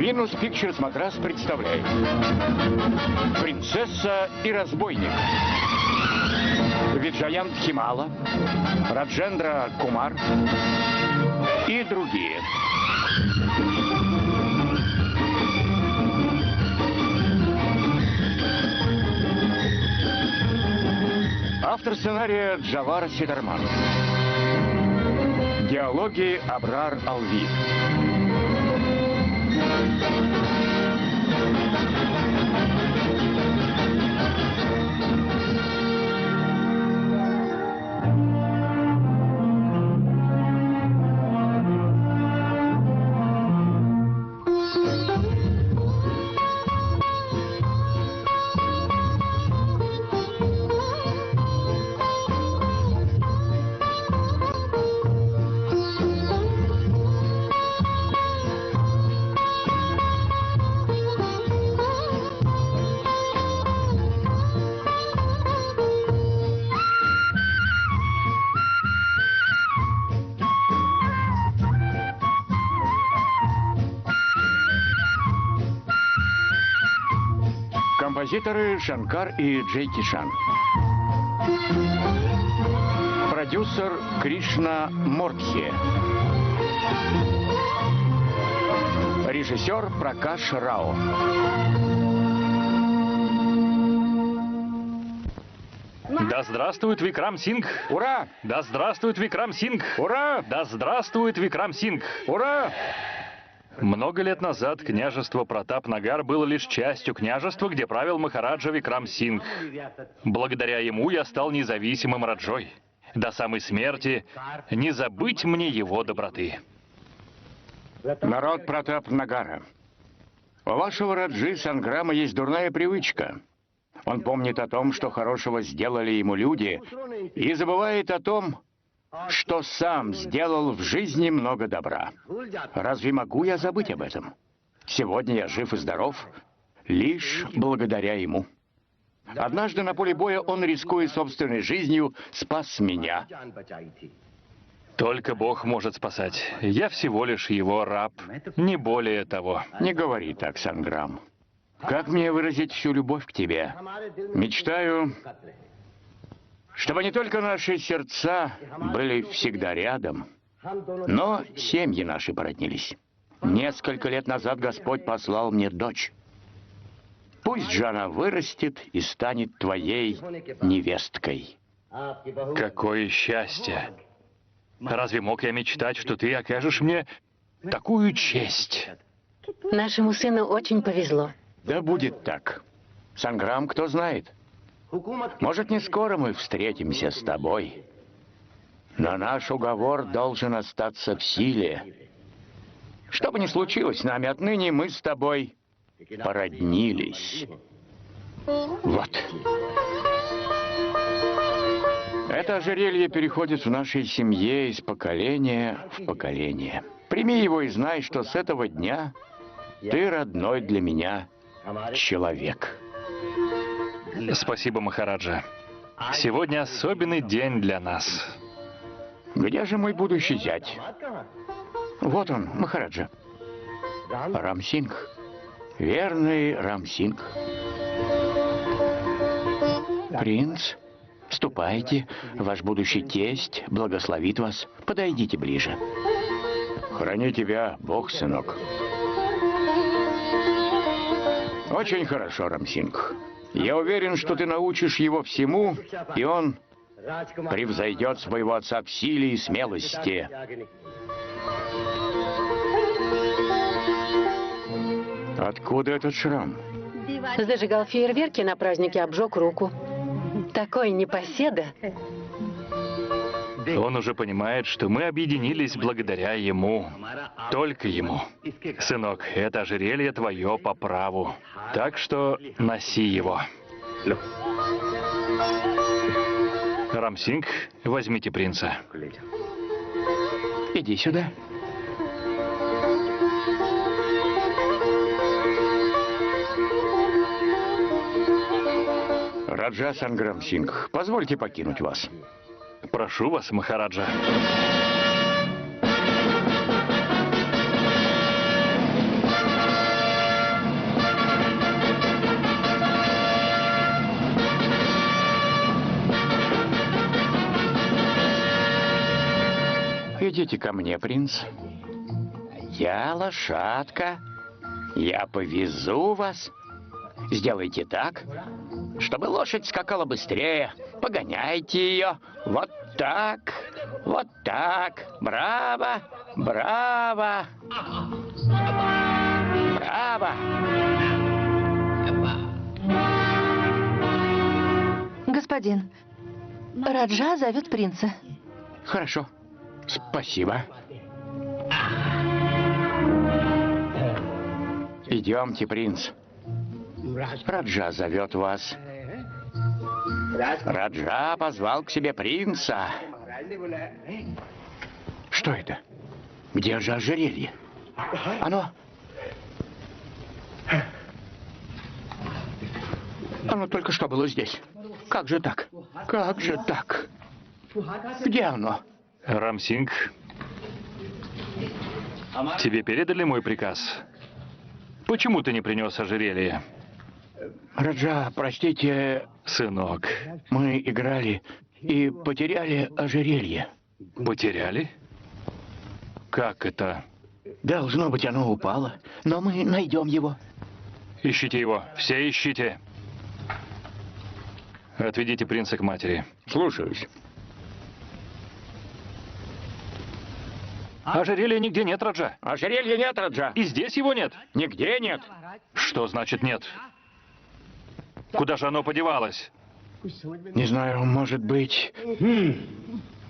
Винус Pictures Мадрас представляет «Принцесса и разбойник». Виджаянт Химала, Раджендра Кумар и другие. Автор сценария Джавар Сидарман. Диалоги Абрар Алви. Композиторы Шанкар и Джей Кишан. Продюсер Кришна Мортхе. Режиссер Пракаш Рао. Да здравствует Викрам Сингх! Ура! Да здравствует Викрам Сингх! Ура! Да здравствует Викрам Сингх! Ура! Много лет назад княжество Пратап-Нагар было лишь частью княжества, где правил махараджа Викрам Сингх. Благодаря ему я стал независимым раджой. До самой смерти не забыть мне его доброты. Народ Пратап-Нагара. У вашего раджи Санграма есть дурная привычка. Он помнит о том, что хорошего сделали ему люди, и забывает о том, что сам сделал в жизни много добра. Разве могу я забыть об этом? Сегодня я жив и здоров лишь благодаря ему. Однажды на поле боя он, рискуя собственной жизнью, спас меня. Только Бог может спасать. Я всего лишь его раб, не более того. Не говори так, Санграм. Как мне выразить всю любовь к тебе? Мечтаю, чтобы не только наши сердца были всегда рядом, но семьи наши породнились. Несколько лет назад Господь послал мне дочь. Пусть же она вырастет и станет твоей невесткой. Какое счастье! Разве мог я мечтать, что ты окажешь мне такую честь? Нашему сыну очень повезло. Да будет так. Санграм, кто знает? Может, не скоро мы встретимся с тобой, но наш уговор должен остаться в силе. Что бы ни случилось с нами, отныне мы с тобой породнились. Вот. Это ожерелье переходит в нашей семье из поколения в поколение. Прими его и знай, что с этого дня ты родной для меня человек. Спасибо, махараджа. Сегодня особенный день для нас. Где же мой будущий зять? Вот он, махараджа. Рамсингх. Верный Рамсингх. Принц, ступайте. Ваш будущий тесть благословит вас. Подойдите ближе. Храни тебя Бог, сынок. Очень хорошо, Рамсингх. Я уверен, что ты научишь его всему, и он превзойдет своего отца в силе и смелости. Откуда этот шрам? Зажигал фейерверки на празднике, обжег руку. Такой непоседа. Он уже понимает, что мы объединились благодаря ему. Только ему. Сынок, это ожерелье твое по праву. Так что носи его. Рамсингх, возьмите принца. Иди сюда. Раджа Санграм Сингх, позвольте покинуть вас. Прошу вас, махараджа. Идите ко мне, принц. Я лошадка. Я повезу вас. Сделайте так, чтобы лошадь скакала быстрее. Погоняйте ее. Вот так. Вот так. Браво. Браво. Браво. Господин, Раджа зовет принца. Хорошо. Спасибо. Идемте, принц. Раджа зовет вас. Раджа позвал к себе принца. Что это? Где же ожерелье? Оно только что было здесь. Как же так? Как же так? Где оно? Рамсинг, тебе передали мой приказ? Почему ты не принес ожерелье? Раджа, простите, Сынок. мы играли и потеряли ожерелье. Потеряли? Как это? Должно быть, оно упало, но мы найдем его. Ищите его. Все ищите. Отведите принца к матери. Слушаюсь. Ожерелья нигде нет, Раджа. Ожерелья нет, Раджа. И здесь его нет. Нигде нет. Что значит нет? Куда же оно подевалось? Не знаю, может быть...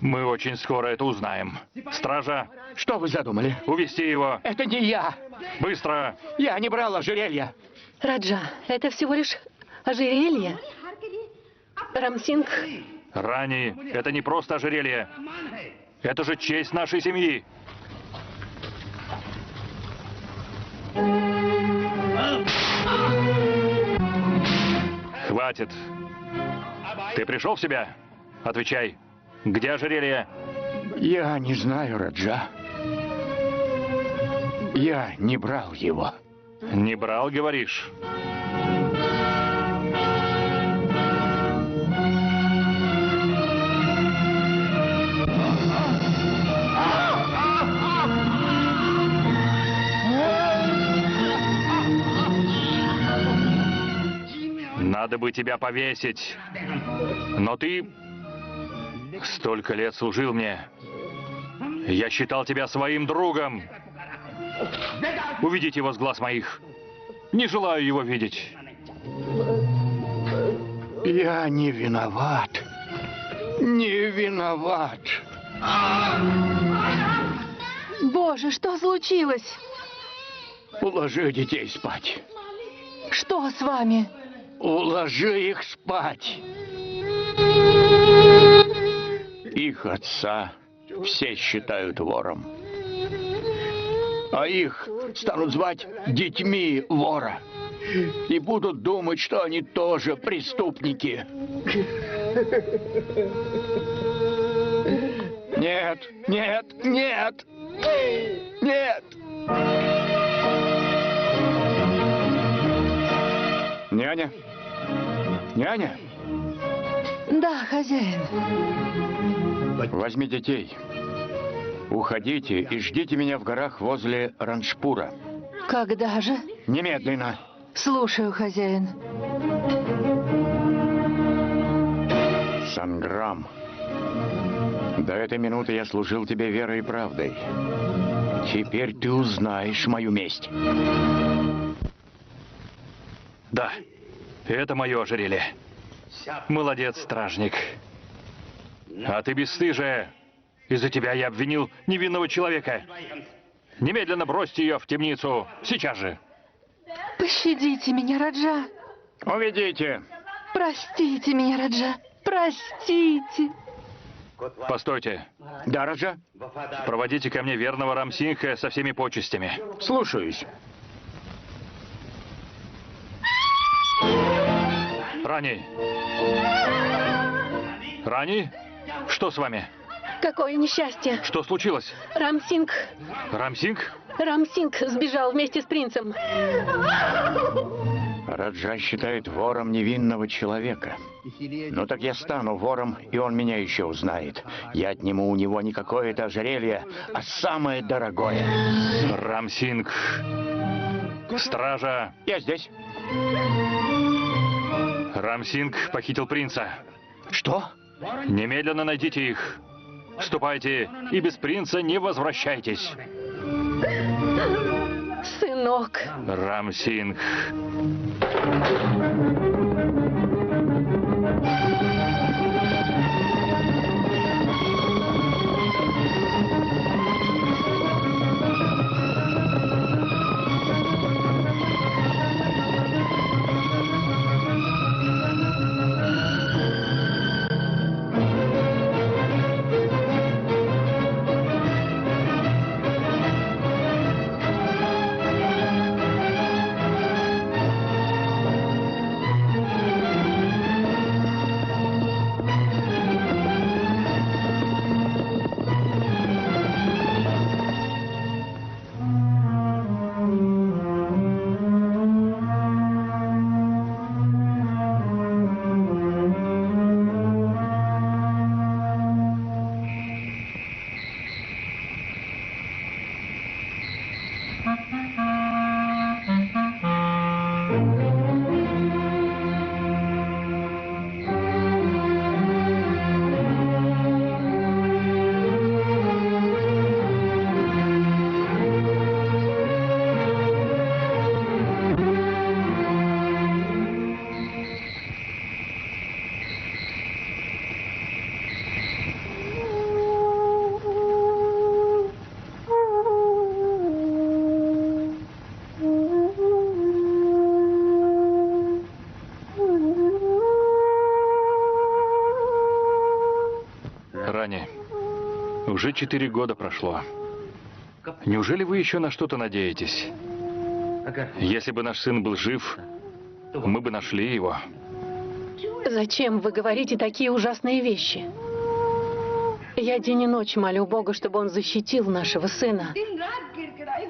Мы очень скоро это узнаем. Стража, Что вы задумали? увести его. Это не я. Быстро. Я не брал ожерелья. Раджа, это всего лишь ожерелье. Рамсинг, Рани, это не просто ожерелье. Это же честь нашей семьи. Хватит. Ты пришел в себя? Отвечай. Где ожерелье? Я не знаю, Раджа. Я не брал его. Не брал, говоришь? Надо бы тебя повесить. Но ты столько лет служил мне. Я считал тебя своим другом. Уведите его с глаз моих. Не желаю его видеть. Я не виноват. Не виноват. Боже, что случилось? Уложи детей спать. Что с вами? Уложи их спать. Их отца все считают вором. А их станут звать детьми вора. И будут думать, что они тоже преступники. Нет, нет, нет. Нет. Няня? Няня? Да, хозяин. Возьми детей. Уходите и ждите меня в горах возле Раншпура. Когда же? Немедленно. Слушаю, хозяин. Санграм, до этой минуты я служил тебе верой и правдой. Теперь ты узнаешь мою месть. Да, это мое ожерелье. Молодец, стражник. А ты бесстыжая. Из-за тебя я обвинил невинного человека. Немедленно бросьте ее в темницу. Сейчас же. Пощадите меня, Раджа. Уведите. Простите меня, Раджа. Простите. Постойте. Да, Раджа? Проводите ко мне верного Рамсинха со всеми почестями. Слушаюсь. Рани. Рани? Что с вами? какое несчастье. Что случилось? Рамсинг Рамсинг? сбежал вместе с принцем. Раджа считает вором невинного человека. Ну так я стану вором, и он меня еще узнает. Я отниму у него не какое-то ожерелье, а самое дорогое. Рам-Сингх. Стража. Я здесь. Рам-Сингх похитил принца. Что? Немедленно найдите их. Ступайте и без принца не возвращайтесь. Сынок. Рам-Сингх. Рани, уже 4 года прошло. Неужели вы еще на что-то надеетесь? Если бы наш сын был жив, мы бы нашли его. Зачем вы говорите такие ужасные вещи? Я день и ночь молю Бога, чтобы он защитил нашего сына.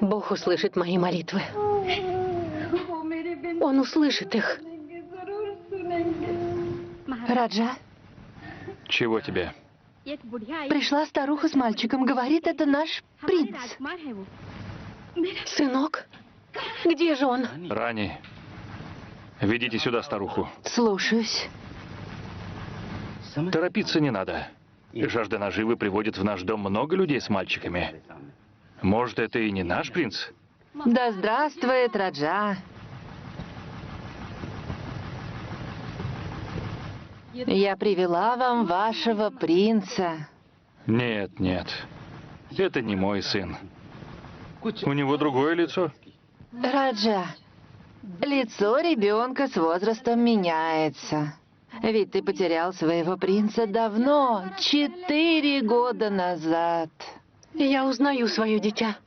Бог услышит мои молитвы. Он услышит их. Раджа, Чего тебе? пришла старуха с мальчиком. Говорит, это наш принц. Сынок, где же он? Рани, ведите сюда старуху. Слушаюсь. Торопиться не надо. Жажда наживы приводит в наш дом много людей с мальчиками. Может, это и не наш принц? Да здравствует Раджа. Я привела вам вашего принца. Нет, нет. Это не мой сын. У него другое лицо. Раджа, лицо ребенка с возрастом меняется. Ведь ты потерял своего принца давно, 4 года назад. Я узнаю свое дитя.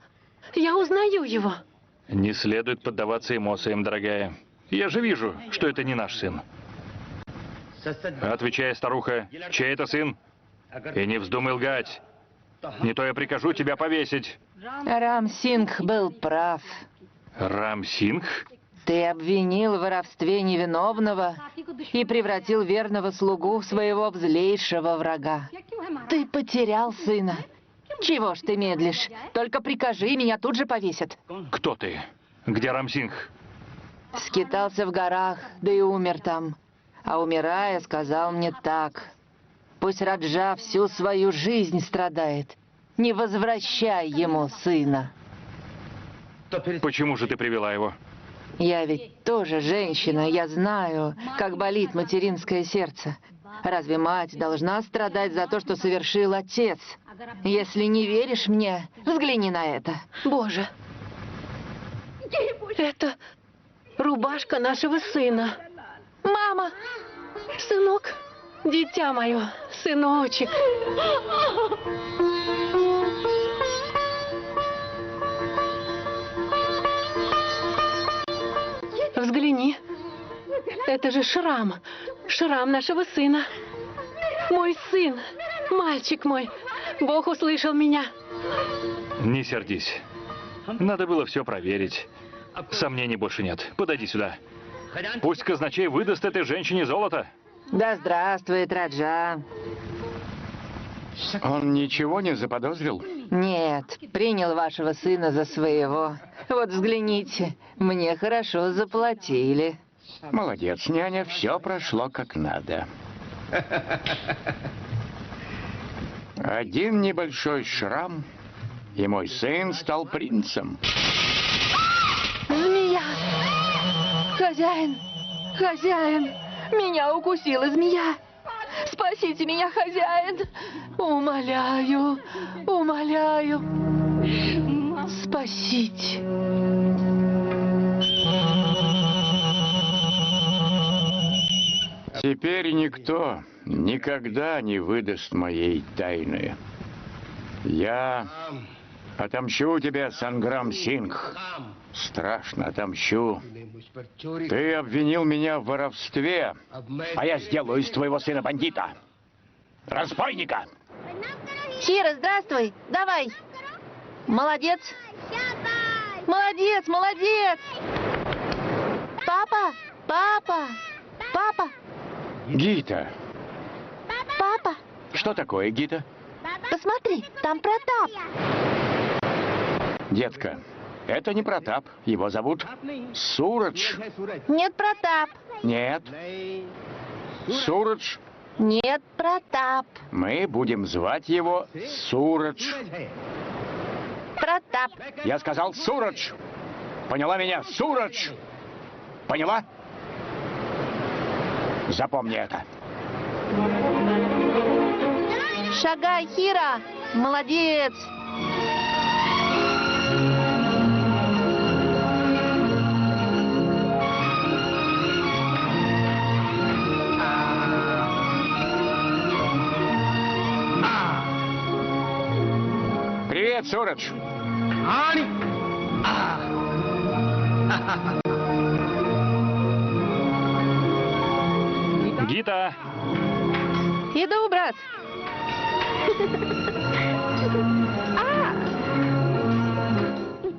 Я узнаю его. Не следует поддаваться эмоциям, дорогая. Я же вижу, что это не наш сын. Отвечай, старуха, чей это сын? И не вздумай лгать. Не то я прикажу тебя повесить. Рам-Сингх был прав. Рам-Сингх? Ты обвинил в воровстве невиновного и превратил верного слугу в своего злейшего врага. Ты потерял сына. Чего ж ты медлишь? Только прикажи, и меня тут же повесят. Кто ты? Где Рам-Сингх? Скитался в горах, да и умер там. А умирая, сказал мне так: пусть Раджа всю свою жизнь страдает. Не возвращай ему сына. Почему же ты привела его? Я ведь тоже женщина, я знаю, как болит материнское сердце. Разве мать должна страдать за то, что совершил отец? Если не веришь мне, взгляни на это. Боже, это рубашка нашего сына. Мама! Сынок, дитя мое, сыночек. Взгляни. Это же шрам. Шрам нашего сына. Мой сын. Мальчик мой. Бог услышал меня. Не сердись. Надо было все проверить. Сомнений больше нет. Подойди сюда. Пусть казначей выдаст этой женщине золото. Да здравствует Раджа. Он ничего не заподозрил? Нет, принял вашего сына за своего. Вот взгляните, мне хорошо заплатили. Молодец, няня, все прошло как надо. Один небольшой шрам, и мой сын стал принцем. Змея! Хозяин! Хозяин! Меня укусила змея! Спасите меня, хозяин! Умоляю! Умоляю! Спасите! Теперь никто никогда не выдаст моей тайны. Я отомщу тебя, Санграм Сингх. Страшно отомщу. Ты обвинил меня в воровстве, а я сделаю из твоего сына бандита. Разбойника! Хира, здравствуй! Давай! Молодец! Молодец, молодец! Папа! Папа! Папа! Гита! Папа! Что такое, Гита? Посмотри, там Протап! Детка, это не Протап. Его зовут Сурадж. Нет, Протап! Нет. Сурадж. Нет, Протап! Мы будем звать его Сурадж. Протап! Я сказал Сурадж. Поняла меня? Сурадж. Поняла? Запомни это. Шагай, Хира! Молодец! Привет, Сурадж. Гита! Иду, брат!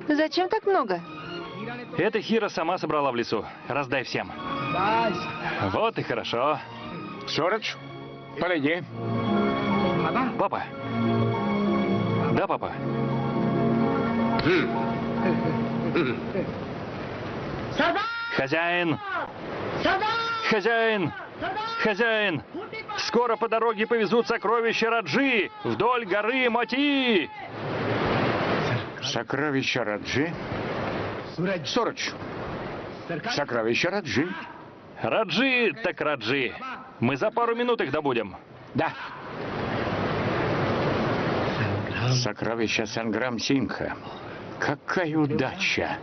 Зачем так много? Это Хира сама собрала в лесу. Раздай всем. Вот и хорошо. Сурадж, подойди. Папа. Да, папа? Хозяин! Хозяин! Хозяин! Скоро по дороге повезут сокровища Раджи вдоль горы Мати! Сокровища Раджи? Сурадж. Сокровища Раджи. Раджи так Раджи. Мы за пару минут их добудем. Да. Сокровища Санграм Сингха. Какая удача.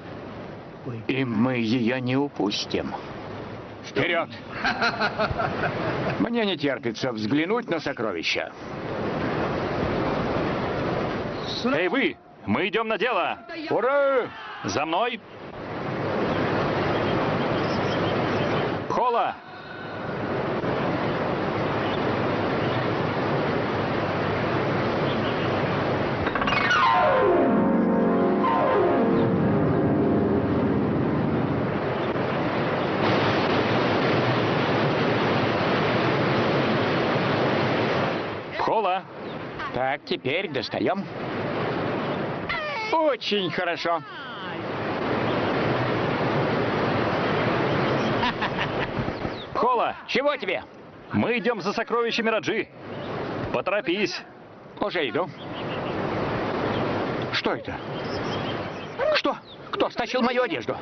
И мы ее не упустим. Вперед! Мне не терпится взглянуть на сокровища. Эй, вы! Мы идем на дело! Ура! За мной! Хола! Хола! Так, теперь достаем. Очень хорошо. Хола! Чего тебе? Мы идем за сокровищами Раджи. Поторопись. Уже иду. Что это? Что? Кто стащил мою одежду?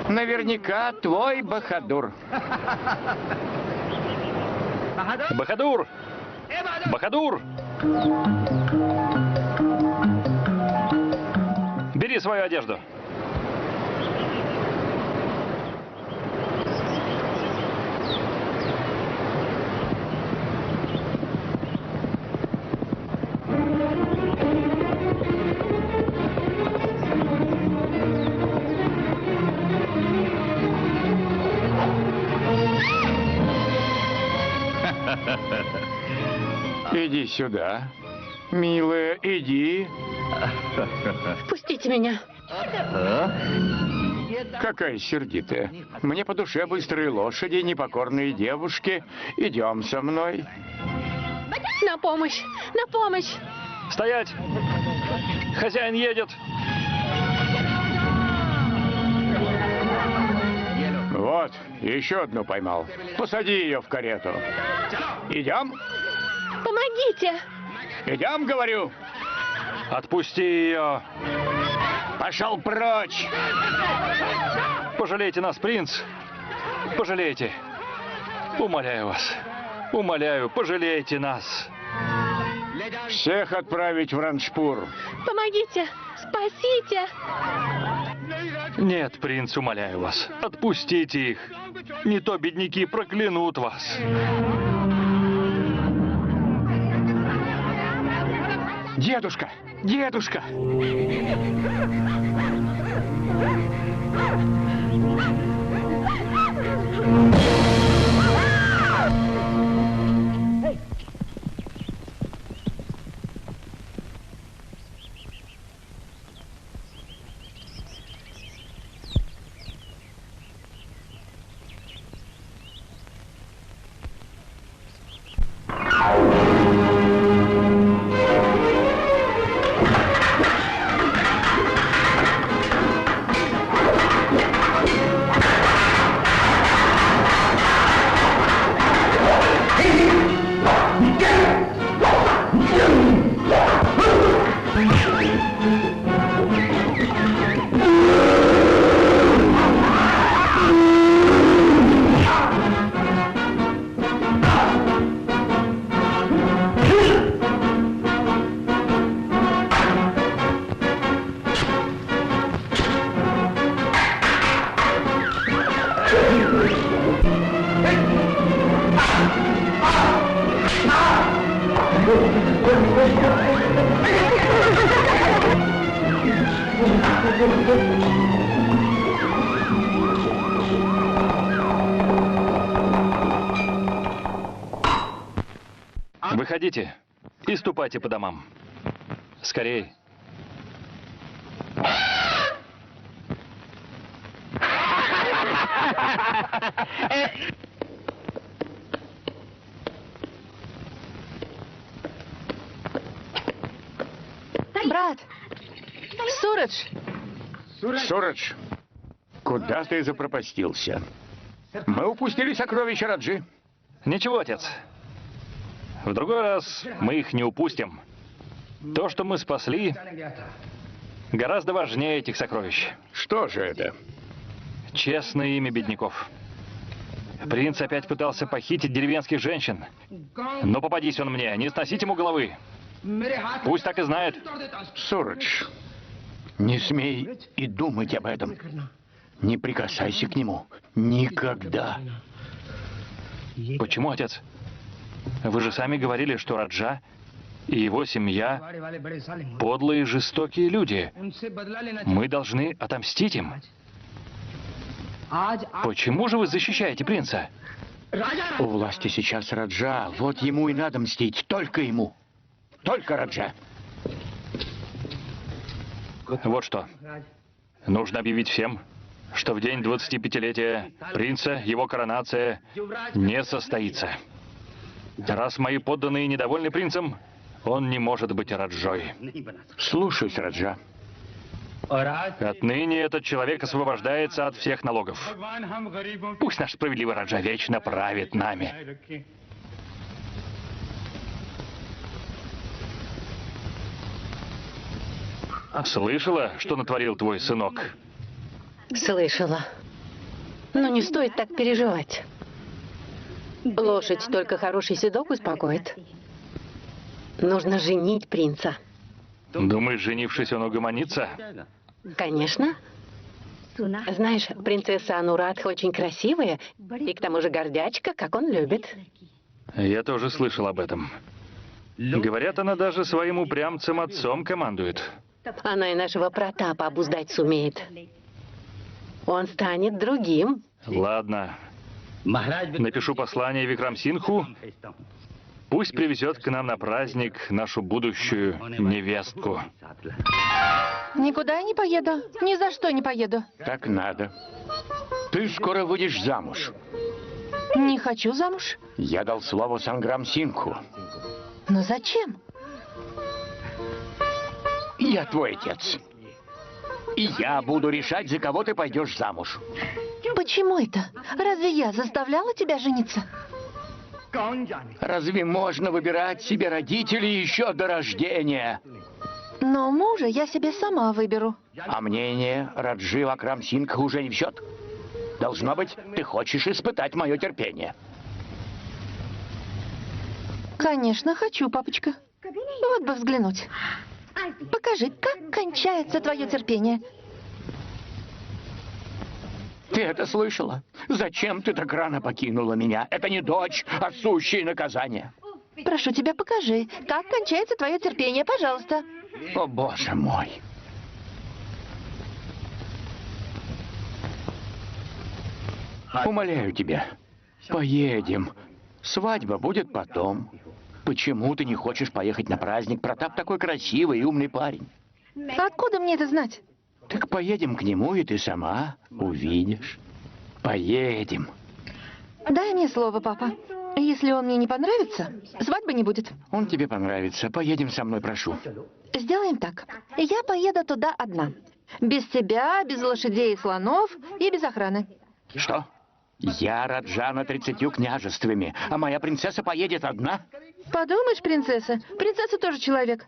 Наверняка твой Бахадур. Бахадур! Бахадур! Бери свою одежду. Иди сюда. Милая, иди. Пустите меня. Какая сердитая. Мне по душе быстрые лошади, непокорные девушки. Идем со мной. На помощь! На помощь! Стоять! Хозяин едет! Вот, еще одну поймал. Посади ее в карету. Идем? Помогите! Идем, говорю. Отпусти ее! Пошел прочь! Пожалейте нас, принц! Пожалейте! Умоляю вас! Умоляю, пожалейте нас! Всех отправить в Раншпур. Помогите! Спасите! Нет, принц, умоляю вас, отпустите их. Не то бедняки проклянут вас. Дедушка! Дедушка! Выходите и ступайте по домам. Скорей. Брат! Сурадж! Сурадж, куда ты запропастился? Мы упустили сокровища Раджи. Ничего, отец. В другой раз мы их не упустим. То, что мы спасли, гораздо важнее этих сокровищ. Что же это? Честное имя бедняков. Принц опять пытался похитить деревенских женщин. Но попадись он мне, не сносить ему головы. Пусть так и знает. Сурадж, не смей и думать об этом. Не прикасайся к нему. Никогда. Почему, отец? Вы же сами говорили, что Раджа и его семья подлые и жестокие люди. Мы должны отомстить им. Почему же вы защищаете принца? У власти сейчас Раджа. Вот ему и надо мстить. Только ему. Только Раджа. Вот что. Нужно объявить всем, что в день 25-летия принца его коронация не состоится. Раз мои подданные недовольны принцем, он не может быть Раджой. Слушаюсь, Раджа. Отныне этот человек освобождается от всех налогов. Пусть наш справедливый Раджа вечно правит нами. Слышала, что натворил твой сынок? Слышала. Но не стоит так переживать. Лошадь только хороший седок успокоит. Нужно женить принца. Думаешь, женившись, он угомонится? Конечно. Знаешь, принцесса Анурадха очень красивая, и к тому же гордячка, как он любит. Я тоже слышал об этом. Говорят, она даже своим упрямцем отцом командует. Она и нашего Пратапа обуздать сумеет. Он станет другим. Ладно. Напишу послание Викрамсинху. Пусть привезет к нам на праздник нашу будущую невестку. Никуда я не поеду. Ни за что не поеду. Так надо. Ты скоро выйдешь замуж. Не хочу замуж. Я дал слово Санграм Сингху. Но зачем? Я твой отец. И я буду решать, за кого ты пойдешь замуж. Почему это? Разве я заставляла тебя жениться? Разве можно выбирать себе родителей еще до рождения? Но мужа я себе сама выберу. А мнение Раджи Вакрам Сингха уже не в счет. Должно быть, ты хочешь испытать мое терпение. Конечно, хочу, папочка. Вот бы взглянуть. Покажи, как кончается твое терпение. Ты это слышала? Зачем ты так рано покинула меня? Это не дочь, а сущее наказание. Прошу тебя, покажи, как кончается твое терпение, пожалуйста. О, боже мой. Умоляю тебя, поедем. Свадьба будет потом. Почему ты не хочешь поехать на праздник? Протап такой красивый и умный парень. Откуда мне это знать? Так поедем к нему, и ты сама увидишь. Поедем. Дай мне слово, папа. Если он мне не понравится, свадьбы не будет. Он тебе понравится. Поедем со мной, прошу. Сделаем так. Я поеду туда одна. Без тебя, без лошадей и слонов и без охраны. Что? Я Раджа 30 княжествами, а моя принцесса поедет одна? Подумаешь, принцесса. Принцесса тоже человек.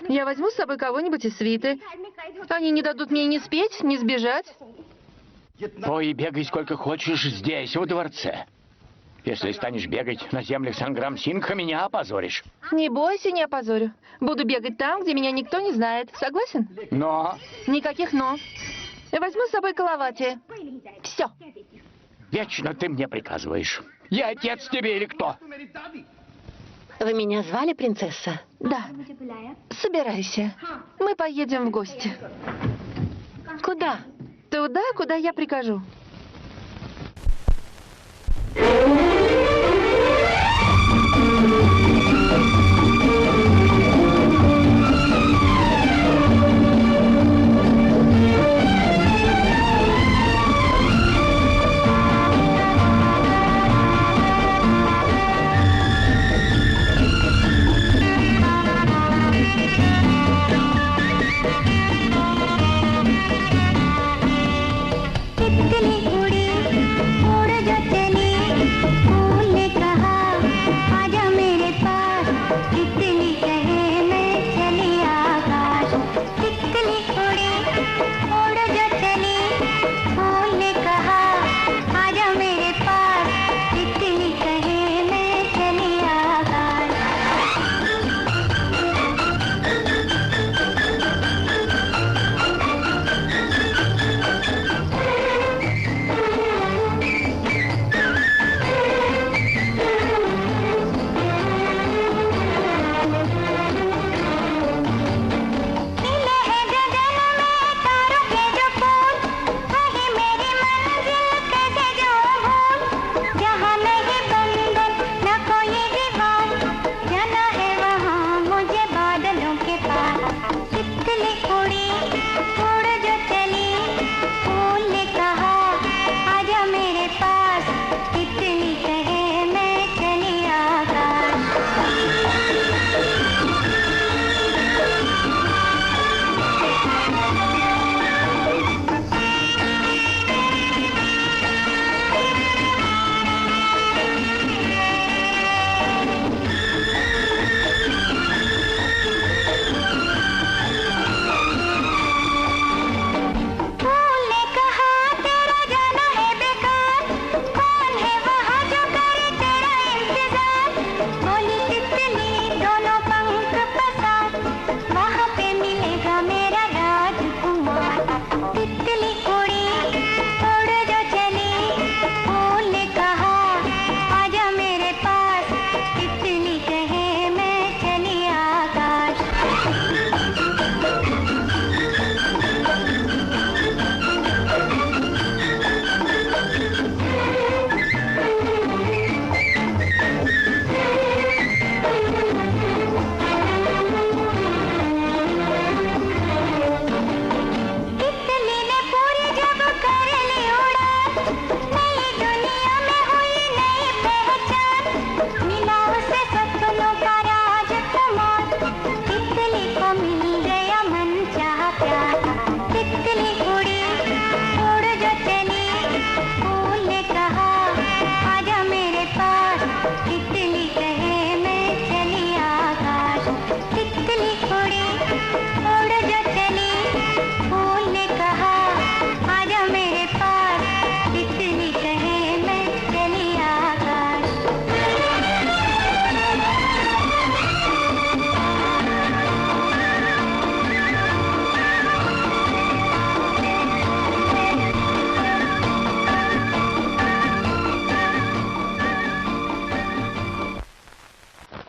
Я возьму с собой кого-нибудь из свиты. Они не дадут мне ни спеть, ни сбежать. Ой, бегай сколько хочешь здесь, во дворце. Если станешь бегать на землях Санграм Сингха, меня опозоришь. Не бойся, не опозорю. Буду бегать там, где меня никто не знает. Согласен? Но... Никаких «но». Возьму с собой Калавати. Все. Вечно ты мне приказываешь. Я отец тебе или кто? Вы меня звали, принцесса? Да. Собирайся. Мы поедем в гости. Куда? Туда, куда я прикажу.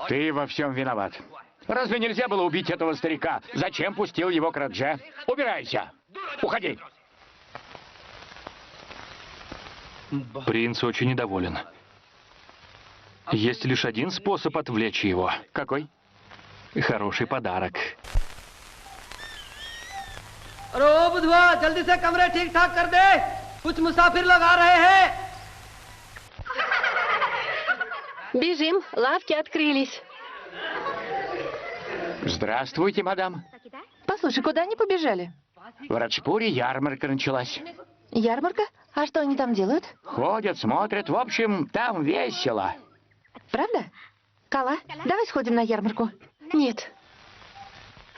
Ты во всем виноват. Разве нельзя было убить этого старика? Зачем пустил его к Радже? Убирайся! Уходи! Принц очень недоволен. Есть лишь один способ отвлечь его. Какой? Хороший подарок. अरे बुधवा जल्दी से कमरे ठीक ठाक कर दे कुछ मुसाफिर लोग आ रहे हैं Бежим, лавки открылись. Здравствуйте, мадам. Послушай, куда они побежали? В Раджпуре ярмарка началась. Ярмарка? А что они там делают? Ходят, смотрят. В общем, там весело. Правда? Кала, давай сходим на ярмарку. Нет.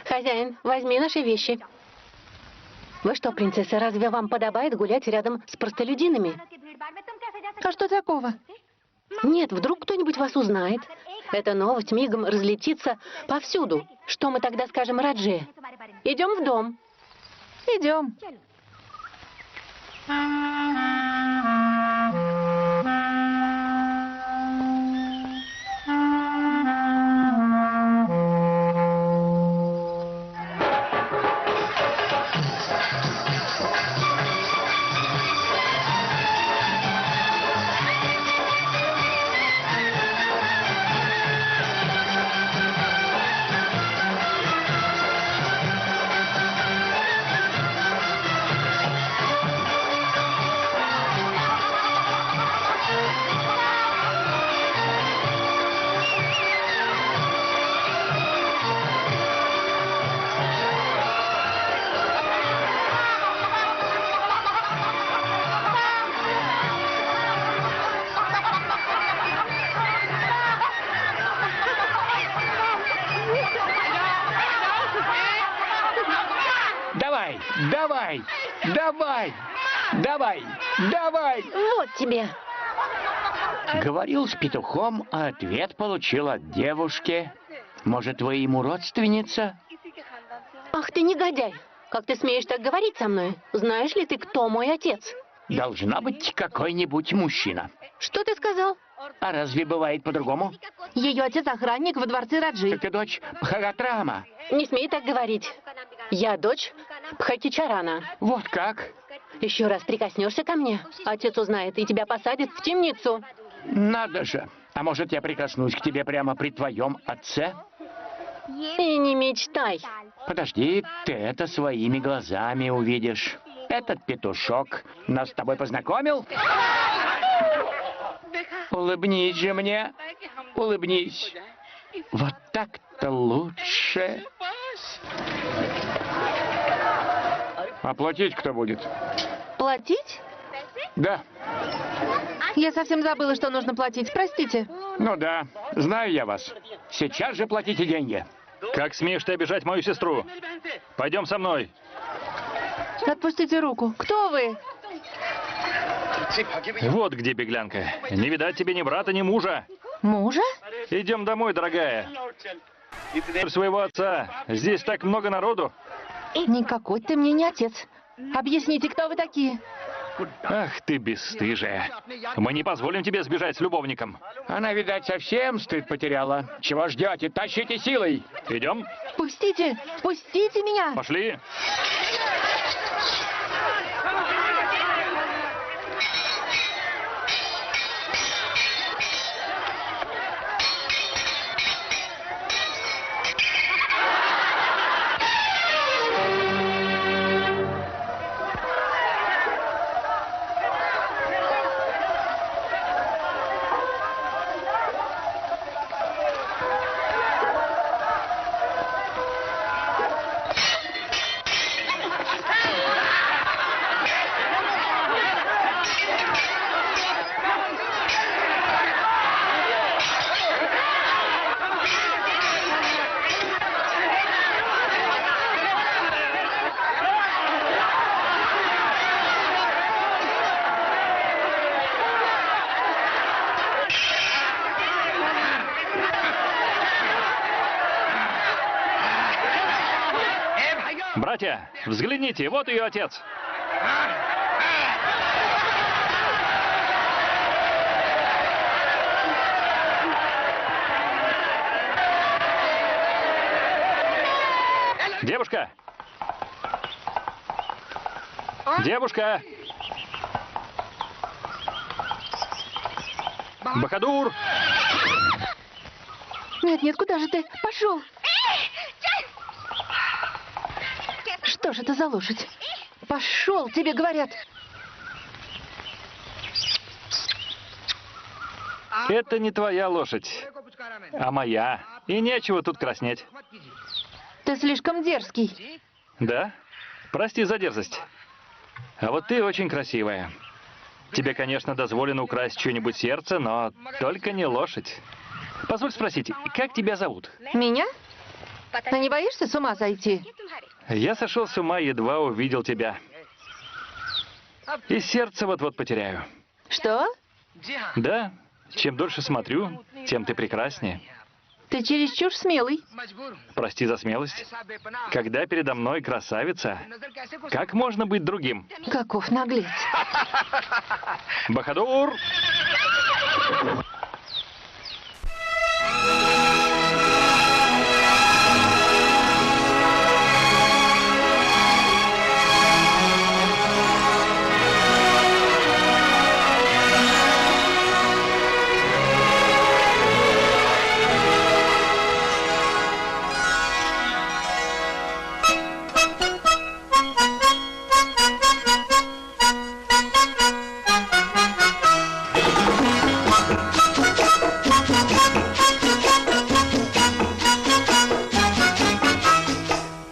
Хозяин, возьми наши вещи. Вы что, принцесса, разве вам подобает гулять рядом с простолюдинами? А что такого? Нет, вдруг кто-нибудь вас узнает. Эта новость мигом разлетится повсюду. Что мы тогда скажем Радже? Идем в дом. Идем. Давай, давай, давай, давай, давай. Вот тебе. Говорил с петухом, а ответ получил от девушки. Может, вы ему родственница? Ах ты негодяй. Как ты смеешь так говорить со мной? Знаешь ли ты, кто мой отец? Должна быть какой-нибудь мужчина. Что ты сказал? А разве бывает по-другому? Ее отец охранник во дворце Раджи. Ты дочь Бхагатрама. Не смей так говорить. Я дочь Бхатичарана. Вот как? Еще раз прикоснешься ко мне, отец узнает и тебя посадит в темницу. Надо же. А может, я прикоснусь к тебе прямо при твоем отце? И не мечтай. Подожди, ты это своими глазами увидишь. Этот петушок нас с тобой познакомил? Улыбнись же мне. Улыбнись. Вот так-то лучше. Оплатить кто будет? Платить? Да. Я совсем забыла, что нужно платить. Простите. Ну да, знаю я вас. Сейчас же платите деньги. Как смеешь ты обижать мою сестру? Пойдем со мной. Отпустите руку. Кто вы? Вот где беглянка. Не видать тебе ни брата, ни мужа. Мужа? Идем домой, дорогая. Своего отца. Здесь так много народу. Никакой ты мне не отец. Объясните, кто вы такие? Ах ты бесстыжая. Мы не позволим тебе сбежать с любовником. Она, видать, совсем стыд потеряла. Чего ждете? Тащите силой. Идем? Пустите! Пустите меня! Пошли. Тетя, взгляните, вот ее отец. Девушка! Девушка! Бахадур! Нет, нет, куда же ты? Пошел! Что же это за лошадь? Пошел, тебе говорят. Это не твоя лошадь, а моя. И нечего тут краснеть. Ты слишком дерзкий. Да? Прости за дерзость. А вот ты очень красивая. Тебе, конечно, дозволено украсть чье-нибудь сердце, но только не лошадь. Позволь спросить, как тебя зовут? Меня? Ты не боишься с ума сойти? Я сошел с ума, едва увидел тебя. И сердце вот-вот потеряю. Что? Да, чем дольше смотрю, тем ты прекраснее. Ты чересчур смелый. Прости за смелость. Когда передо мной красавица, как можно быть другим? Каков наглец. Бахадур!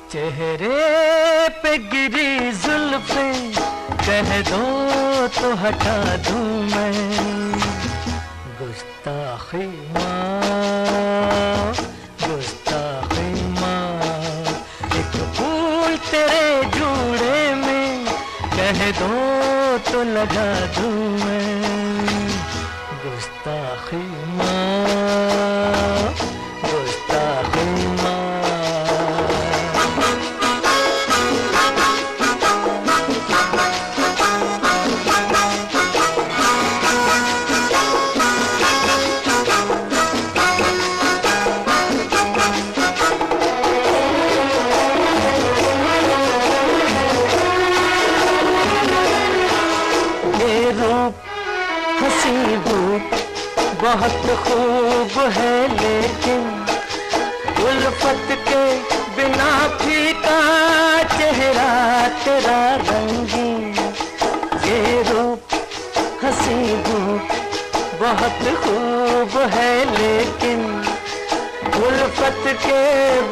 चेहरे पे गिरी जुल्फे कह दो तो हटा दूं मैं गुस्ताखी माँ गुस्ताखी माँ एक फूल तेरे जूड़े में कह दो तो लगा दूं मैं गुस्ताखी माँ गुस्ताखी माँ बहुत खूब है लेकिन उल्फत के बिना फीका चेहरा तेरा रंगीन ये रूप हंसी रूप बहुत खूब है लेकिन उल्फत के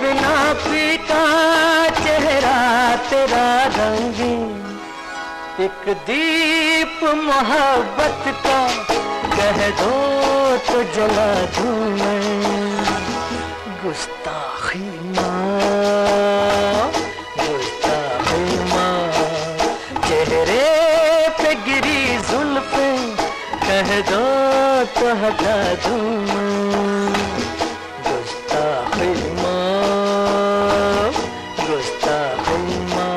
बिना फीका चेहरा तेरा रंगीन एक दीप मोहब्बत का कह दो तो जला दूं मैं गुस्ताखी माँ गुस्ताखी माँ चेहरे पे गिरी जुल्फे कह दो तो हटा दूं मैं गुस्ताखी माँ गुस्ताखी माँ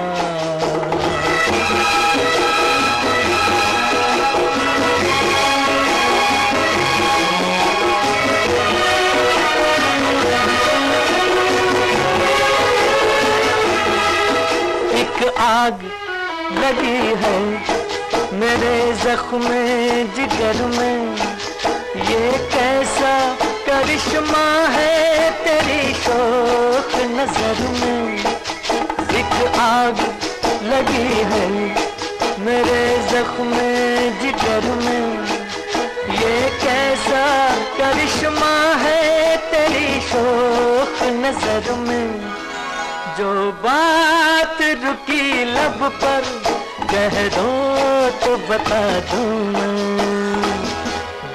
आग लगी है मेरे जख्म जिगर में ये कैसा करिश्मा है तेरी शोख नजर में एक आग लगी है मेरे जख्म जिगर में ये कैसा करिश्मा है तेरी शोख नजर में जो बात रुकी लब पर कह दो तो बता दूं मैं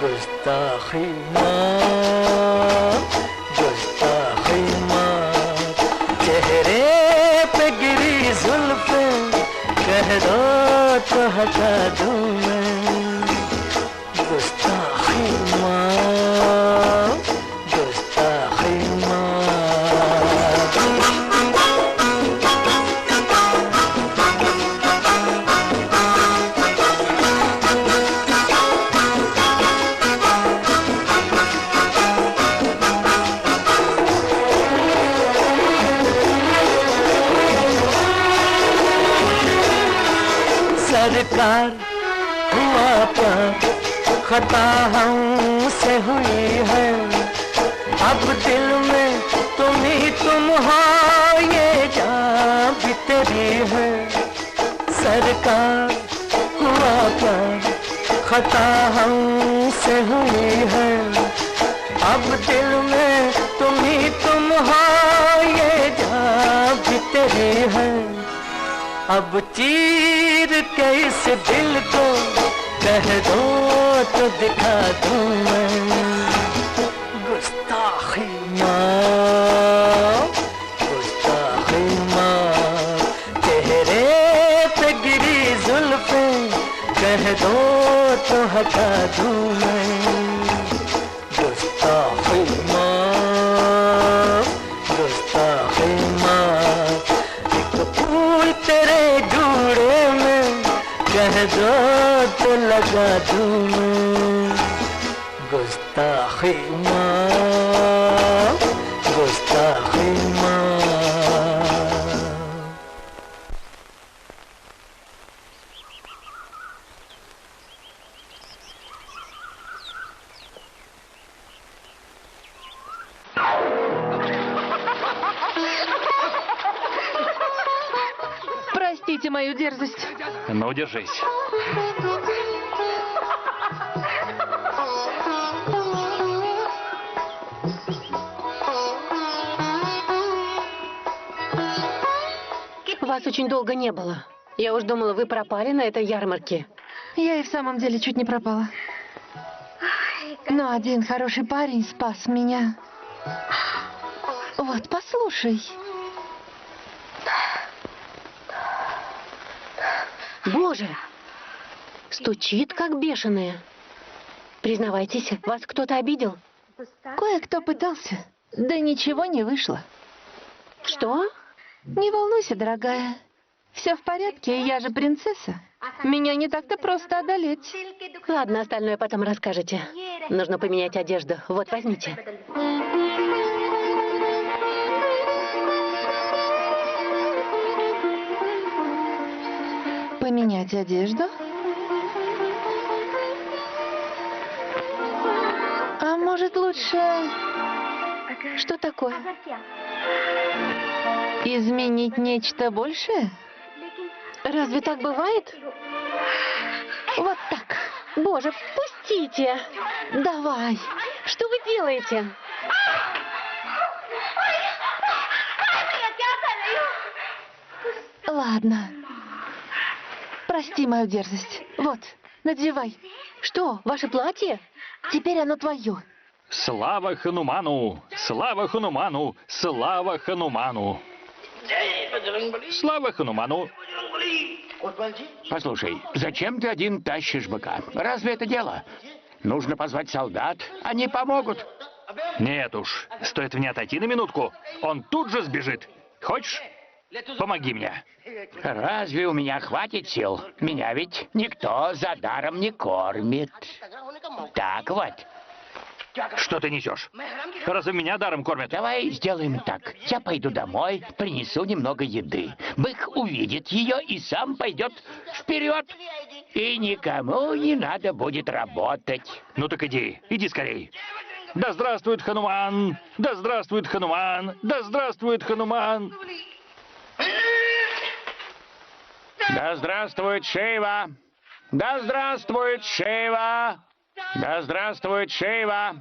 गुस्ताखी माँ गुस्ताखी माँ चेहरे पे गिरी जुल्फे कह दो तो हटा दूं मैं गुस्ताखी माँ गुस्ताखी माँ सरकार हुआ प्यार खता हमसे हुई है अब दिल में तुम ही तुम हो ये जान भी तेरी है सरकार हुआ प्यार खता हमसे हुई है अब दिल में तुम ही तुम हो ये जान भी तेरी है अब चीर के इस दिल को कह दो तो दिखा दूं मैं गुस्ताखी माँ गुस्ताखी माँ चेहरे पे गिरी जुल्फें कह दो तो हटा दूं मैं गुस्ताखी माँ गुस्ताखी माँ एक फूल तेरे जूड़े में कह दो तो लगा दूं मैं गुस्ताखी माँ गुस्ताखी माँ Простите мою дерзость. Ну, держись. Вас очень долго не было. Я уж думала, вы пропали на этой ярмарке. Я и в самом деле чуть не пропала. Но один хороший парень спас меня. Вот, послушай. Боже! Стучит, как бешеная. Признавайтесь, вас кто-то обидел? Кое-кто пытался. Да ничего не вышло. Что? Не волнуйся, дорогая. Все в порядке, я же принцесса. Меня не так-то просто одолеть. Ладно, остальное потом расскажете. Нужно поменять одежду. Вот, возьмите. Поменять одежду? А может, лучше... Что такое? Изменить нечто большее? Разве так бывает? Вот так. Боже, впустите! Давай. Что вы делаете? Ладно. Прости мою дерзость. Вот, надевай. Что, ваше платье? Теперь оно твое. Слава Хануману! Слава Хануману! Слава Хануману! Слава Хануману! Послушай, зачем ты один тащишь быка? Разве это дело? Нужно позвать солдат, они помогут. Нет уж, стоит мне отойти на минутку, он тут же сбежит. Хочешь? Помоги мне. Разве у меня хватит сил? Меня ведь никто за даром не кормит. Так вот. Что ты несешь? Разве меня даром кормят? Давай сделаем так. Я пойду домой, принесу немного еды. Бык увидит ее и сам пойдет вперед. И никому не надо будет работать. Ну так иди, иди скорей. Да здравствует Хануман! Да здравствует Хануман! Да здравствует Хануман! Да здравствует Шива! Да здравствует Шива! Да здравствует Шива!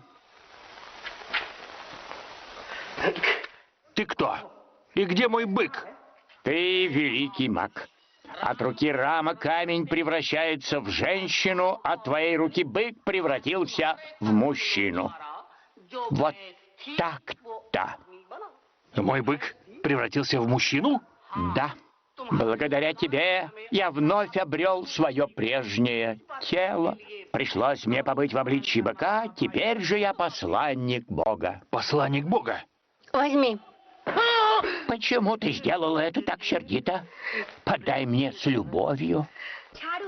Ты кто? И где мой бык? Ты великий маг. От руки Рама камень превращается в женщину, от твоей руки бык превратился в мужчину. Вот так-то. Мой бык превратился в мужчину? Да. Благодаря тебе я вновь обрел свое прежнее тело. Пришлось мне побыть в обличье быка, теперь же я посланник Бога. Посланник Бога? Возьми. Почему ты сделала это так сердито? Подай мне с любовью.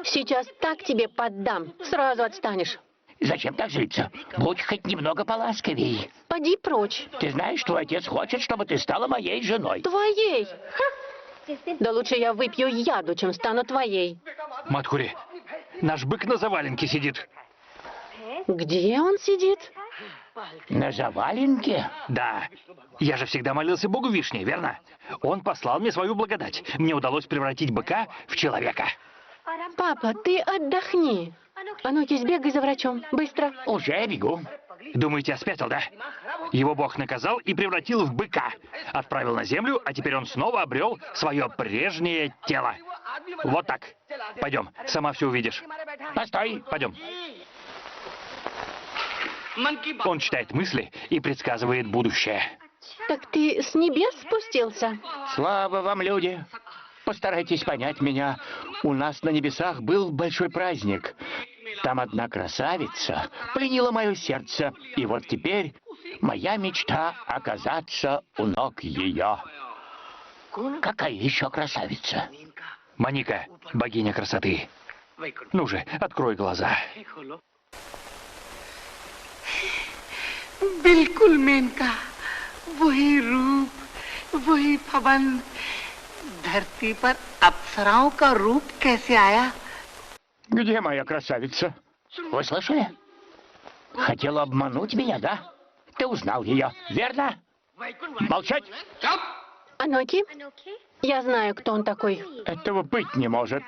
Сейчас так тебе поддам. Сразу отстанешь. Зачем так злиться? Будь хоть немного поласковей. Поди прочь. Ты знаешь, твой отец хочет, чтобы ты стала моей женой. Твоей. Да лучше я выпью яду, чем стану твоей. Мадхури, наш бык на заваленке сидит. Где он сидит? На заваленке? Да. Я же всегда молился Богу Вишне, верно? Он послал мне свою благодать. Мне удалось превратить быка в человека. Папа, ты отдохни. А ну-ка, сбегай за врачом. Быстро. Уже бегу. Думаете, я спятил, да? Его Бог наказал и превратил в быка. Отправил на землю, а теперь он снова обрел свое прежнее тело. Вот так. Пойдем, сама все увидишь. Постой. Пойдем. Он читает мысли и предсказывает будущее. Так ты с небес спустился? Слава вам, люди. Постарайтесь понять меня. У нас на небесах был большой праздник. Там одна красавица пленила мое сердце. И вот теперь моя мечта оказаться у ног ее. Какая еще красавица? Маника, богиня красоты. Ну же, открой глаза. बिल्कुल मेनका वही रूप वही पवन धरती पर अप्सराओं का रूप कैसे आया? Где моя красавица? Вы слышали? Хотела обмануть меня, да? Ты узнал ее, верно? Молчать! Аноки? Я знаю, кто он такой. Этого быть не может.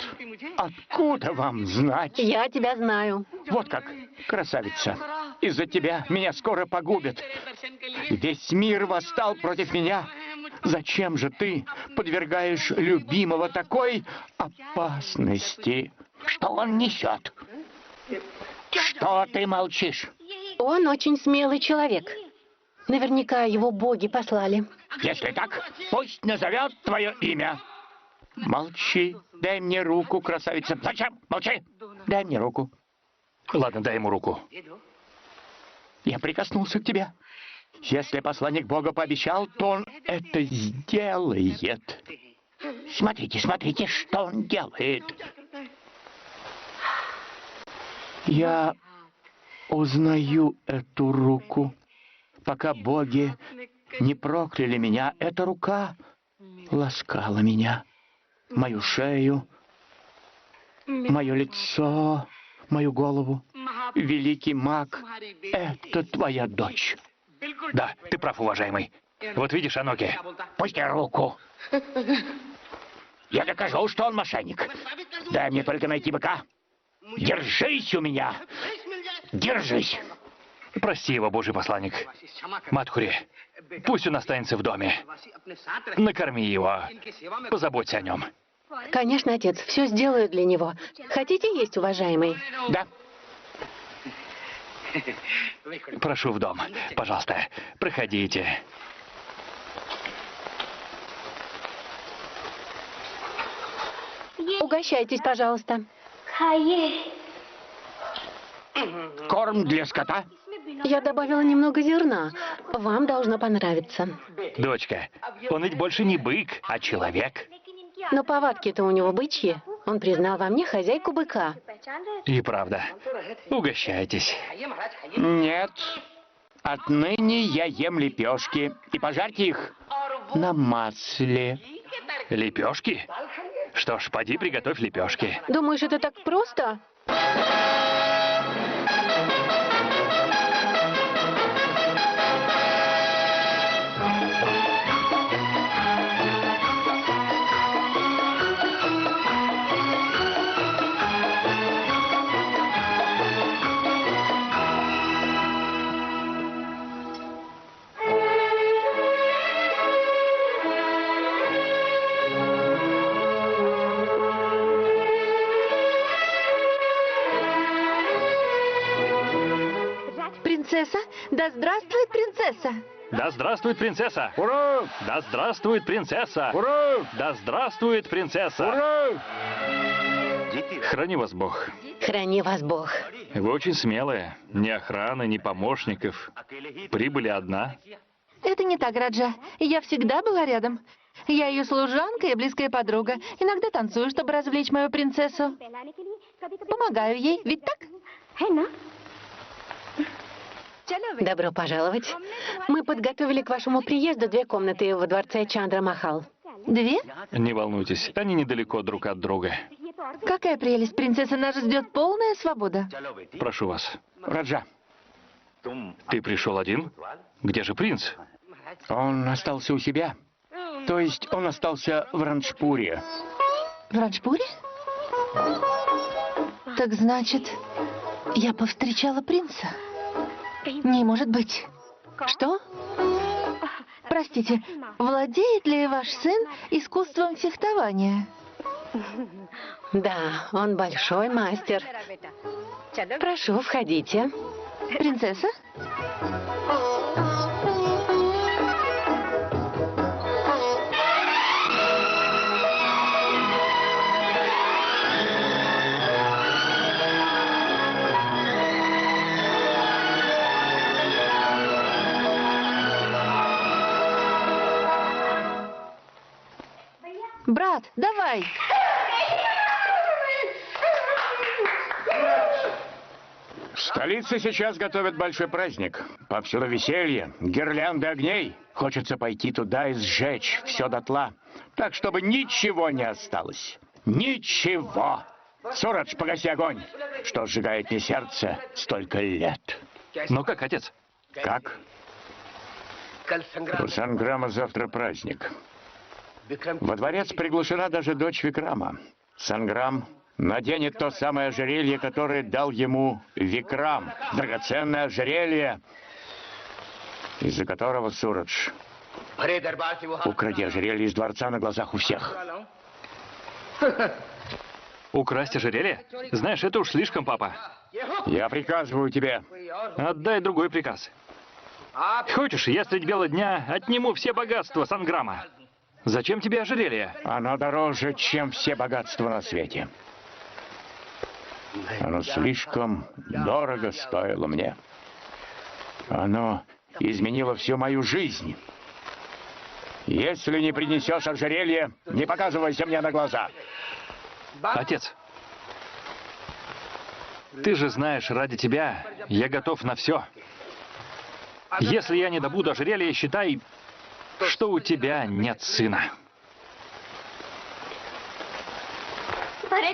Откуда вам знать? Я тебя знаю. Вот как, красавица. Из-за тебя меня скоро погубят. Весь мир восстал против меня. Зачем же ты подвергаешь любимого такой опасности? Что он несет? Что ты молчишь? Он очень смелый человек. Наверняка его боги послали. Если так, пусть назовет твое имя. Молчи. Дай мне руку, красавица. Зачем? Молчи. Дай мне руку. Ладно, дай ему руку. Я прикоснулся к тебе. Если посланник Бога пообещал, то он это сделает. Смотрите, смотрите, что он делает. Я узнаю эту руку. Пока боги не прокляли меня, эта рука ласкала меня. Мою шею, мое лицо, мою голову. Великий маг, это твоя дочь. Да, ты прав, уважаемый. Вот видишь, Аноки. Пусти руку. Я докажу, что он мошенник. Дай мне только найти быка. Держись у меня. Держись. Прости его, Божий посланник. Мадхури, пусть он останется в доме. Накорми его. Позаботься о нем. Конечно, отец, все сделаю для него. Хотите есть, уважаемый? Да. Прошу в дом. Пожалуйста, проходите. Угощайтесь, пожалуйста. Корм для скота. Я добавила немного зерна. Вам должно понравиться. Дочка, он ведь больше не бык, а человек. Но повадки-то у него бычьи. Он признал во мне хозяйку быка. И правда. Угощайтесь. Нет. Отныне я ем лепешки. И пожарьте их на масле. Лепешки? Что ж, поди приготовь лепешки. Думаешь, это так просто? Принцесса? Да здравствует принцесса! Да здравствует принцесса! Ура! Да здравствует принцесса! Ура! Да здравствует принцесса! Ура! Храни вас Бог. Храни вас Бог. Вы очень смелые. Ни охраны, ни помощников. Прибыли одна. Это не так, Раджа. Я всегда была рядом. Я ее служанка и близкая подруга. Иногда танцую, чтобы развлечь мою принцессу. Помогаю ей, ведь так? Добро пожаловать. Мы подготовили к вашему приезду 2 комнаты во дворце Чандра Махал. 2? Не волнуйтесь, они недалеко друг от друга. Какая прелесть, принцесса, нас ждет полная свобода. Прошу вас. Раджа, Ты пришел один? Где же принц? он остался у себя. То есть он остался в Ранчпуре. В Ранчпуре? Так значит, я повстречала принца? Не может быть. Что? Простите, владеет ли ваш сын искусством фехтования? Да, он большой мастер. Прошу, входите. Принцесса? Брат, давай! В столице сейчас готовят большой праздник. Повсюду веселье, гирлянды огней. Хочется пойти туда и сжечь все дотла. Так, чтобы ничего не осталось. Ничего. Сурадж, погаси огонь, что сжигает мне сердце столько лет. Ну как, отец? Как? У Санграма завтра праздник. Во дворец приглашена даже дочь Викрама. Санграм наденет то самое ожерелье, которое дал ему Викрам. Драгоценное ожерелье, из-за которого Сурадж укради ожерелье из дворца на глазах у всех. Украсть ожерелье? Знаешь, это уж слишком, папа. Я приказываю тебе. Отдай другой приказ. Хочешь, я средь бела дня отниму все богатства Санграма? Зачем тебе ожерелье? Оно дороже, чем все богатства на свете. Оно слишком дорого стоило мне. Оно изменило всю мою жизнь. Если не принесешь ожерелье, не показывайся мне на глаза. Отец, ты же знаешь, ради тебя я готов на все. Если я не добуду ожерелье, считай, что у тебя нет сына.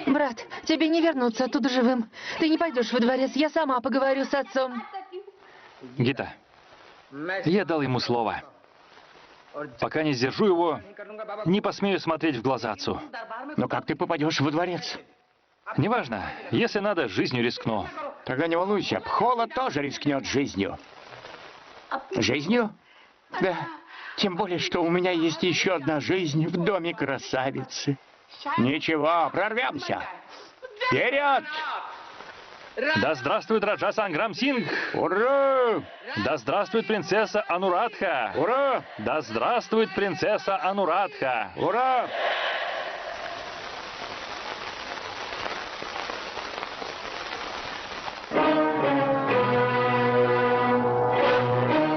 Брат, тебе не вернуться оттуда живым. Ты не пойдешь во дворец, я сама поговорю с отцом. Гита, я дал ему слово. Пока не сдержу его, не посмею смотреть в глаза отцу. Но как ты попадешь во дворец? Неважно, если надо, жизнью рискну. Тогда не волнуйся, Пхола тоже рискнет жизнью. Жизнью? Да. Тем более, что у меня есть еще одна жизнь в доме красавицы. Ничего, прорвемся. Вперед! Да здравствует Раджа Санграм Сингх! Ура! Да здравствует принцесса Анурадха! Ура! Да здравствует принцесса Анурадха! Ура!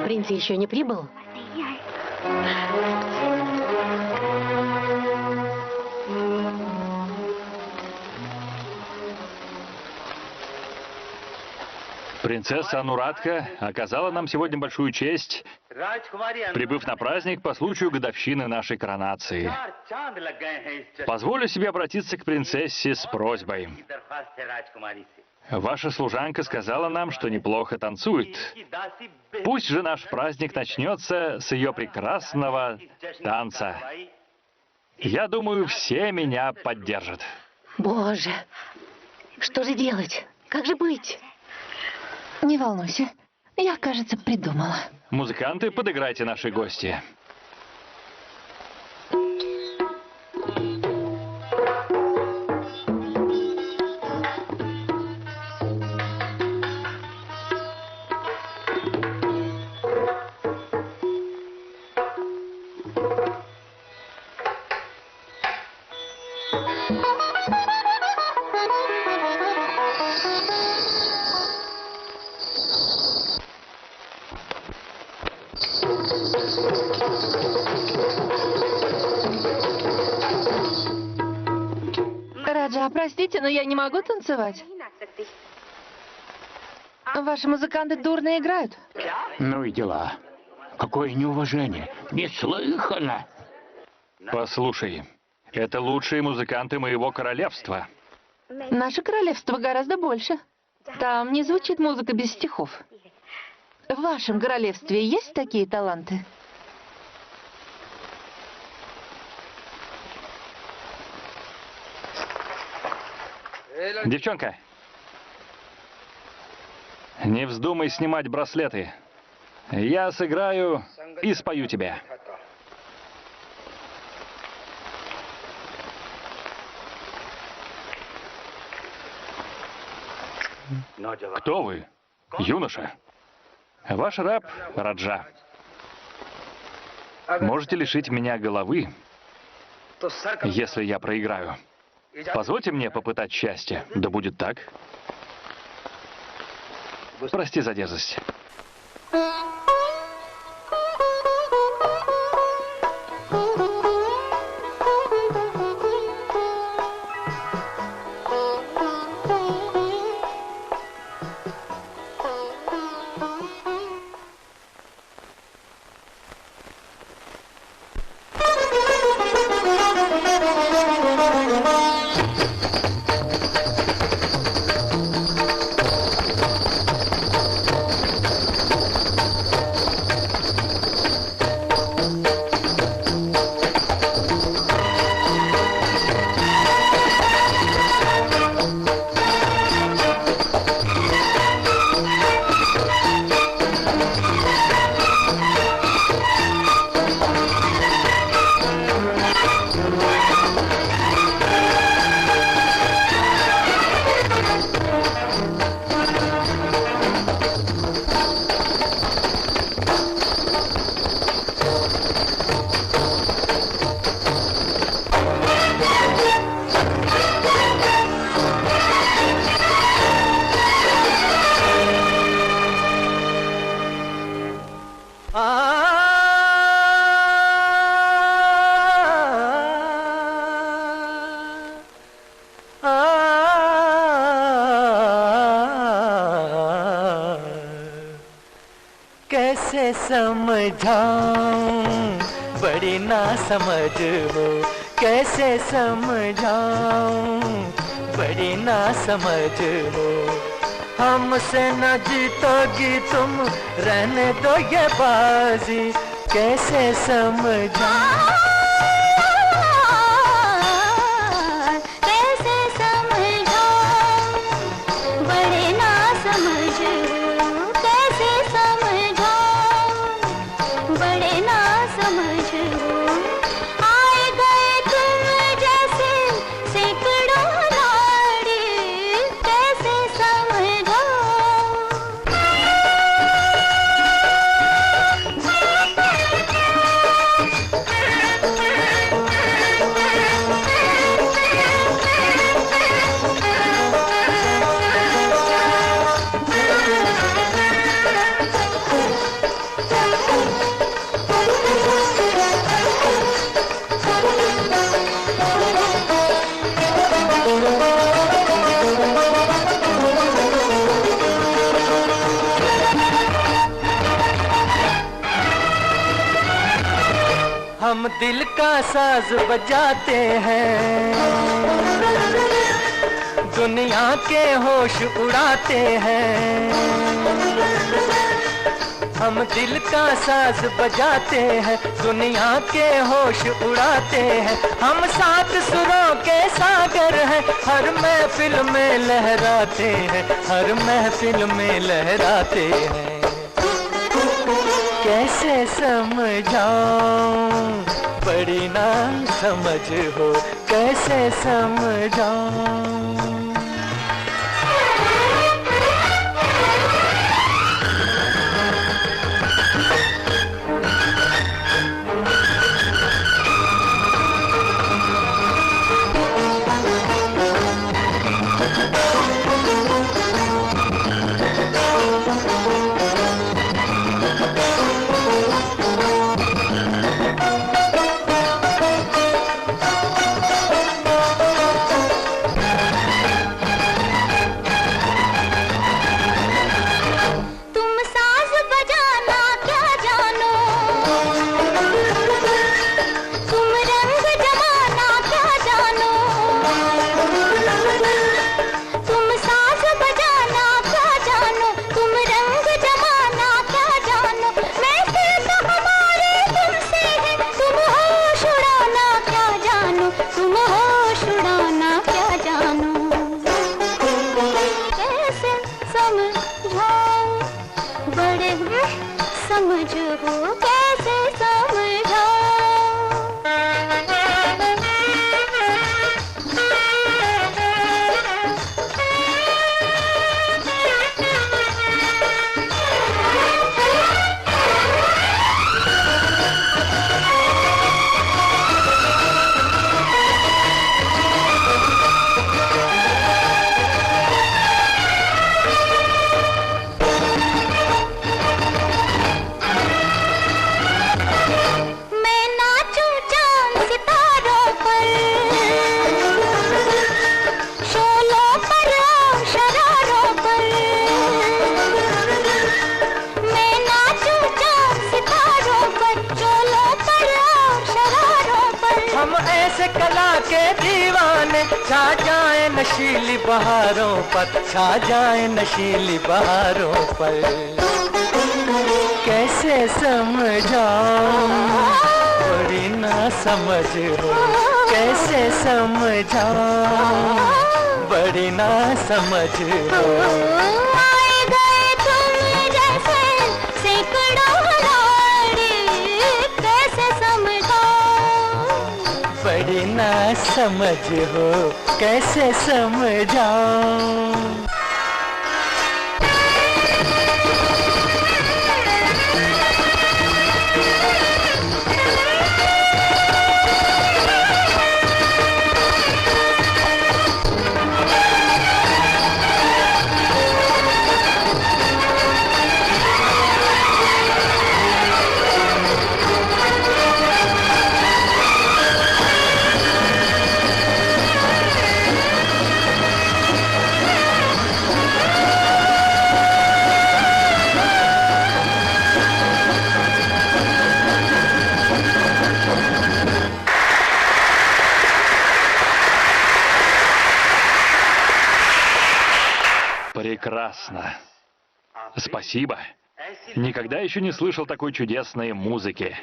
Принц еще не прибыл? Принцесса Анурадха оказала нам сегодня большую честь, прибыв на праздник по случаю годовщины нашей коронации. Позволю себе обратиться к принцессе с просьбой. Ваша служанка сказала нам, что неплохо танцует. Пусть же наш праздник начнется с ее прекрасного танца. Я думаю, все меня поддержат. Боже, что же делать? Как же быть? Не волнуйся, я, кажется, придумала. Музыканты, подыграйте нашей гости. Раджа, простите, но я не могу танцевать. Ваши музыканты дурно играют. Ну и дела. Какое неуважение. Неслыханно. Послушай, это лучшие музыканты моего королевства. Наше королевство гораздо больше. Там не звучит музыка без стихов. В вашем королевстве есть такие таланты? Девчонка, не вздумай снимать браслеты. Я сыграю и спою тебе. Кто вы, юноша? Ваш раб Раджа. Можете лишить меня головы, если я проиграю. Позвольте мне попытать счастье. Да будет так. Прости за дерзость. कैसे समझाऊं बड़ी ना समझ हो, कैसे समझाऊं बड़ी ना समझ हो। हमसे न जीतोगी तुम, रहने दो ये बाजी, कैसे समझाऊं। हम दिल का साज बजाते हैं, दुनिया के होश उड़ाते हैं। हम दिल का साज बजाते हैं, दुनिया के होश उड़ाते हैं। हम सात सुरों के सागर हैं, हर महफिल में लहराते हैं, हर महफिल में लहराते हैं। कैसे समझाऊं बड़ी ना समझ हो, कैसे समझाऊं। समझ हो कैसे समझाऊं मैं नाचूं चांद सितारों पर शोलों पर और शरारों पर मैं नाचूं चांद सितारों पर शोलों पर और शरारों पर हम ऐसे कला के दीवाने छा जाए नशीली बहारों पर, छा जाए नशीली बहारों पर। कैसे समझाऊं बड़ी ना समझ हो, कैसे समझाऊं बड़ी ना समझ हो। आए गए तुम जैसे सैकड़ों लाड़े कैसे समझाऊं बड़ी ना समझ हो, कैसे समझाऊं। Прекрасно. Спасибо. Никогда еще не слышал такой чудесной музыки.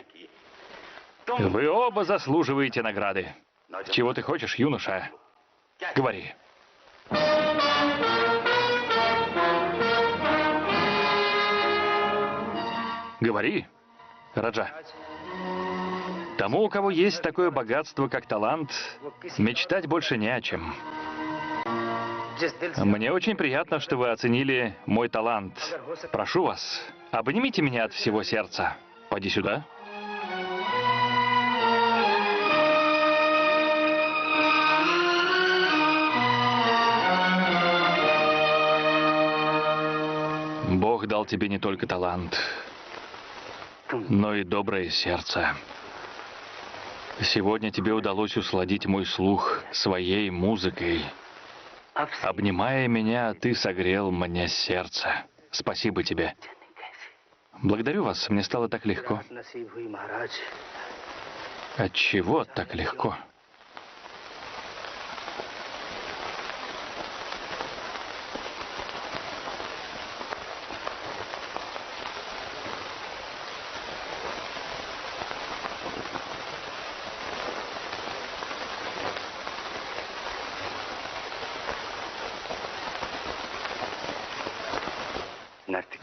Вы оба заслуживаете награды. Чего ты хочешь, юноша? Говори. Говори, Раджа. Тому, у кого есть такое богатство, как талант, мечтать больше не о чем. Мне очень приятно, что вы оценили мой талант. Прошу вас, обнимите меня от всего сердца. Пойди сюда. Бог дал тебе не только талант, но и доброе сердце. Сегодня тебе удалось усладить мой слух своей музыкой. Обнимая меня, ты согрел мне сердце. Спасибо тебе. Благодарю вас, мне стало так легко. Отчего так легко?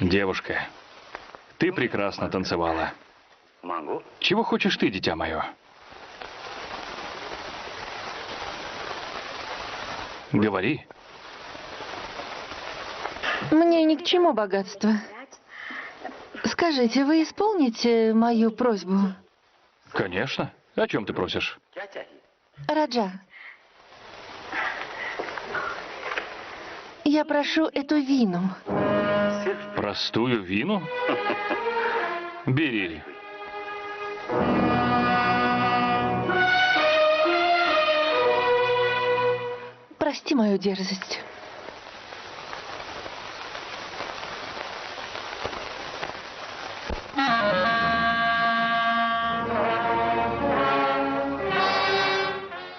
Девушка, ты прекрасно танцевала. Чего хочешь ты, дитя мое? Говори. Мне ни к чему богатство. Скажите, вы исполните мою просьбу? Конечно. О чем ты просишь? Раджа, я прошу эту вину. Простую вину? Бери. Прости мою дерзость.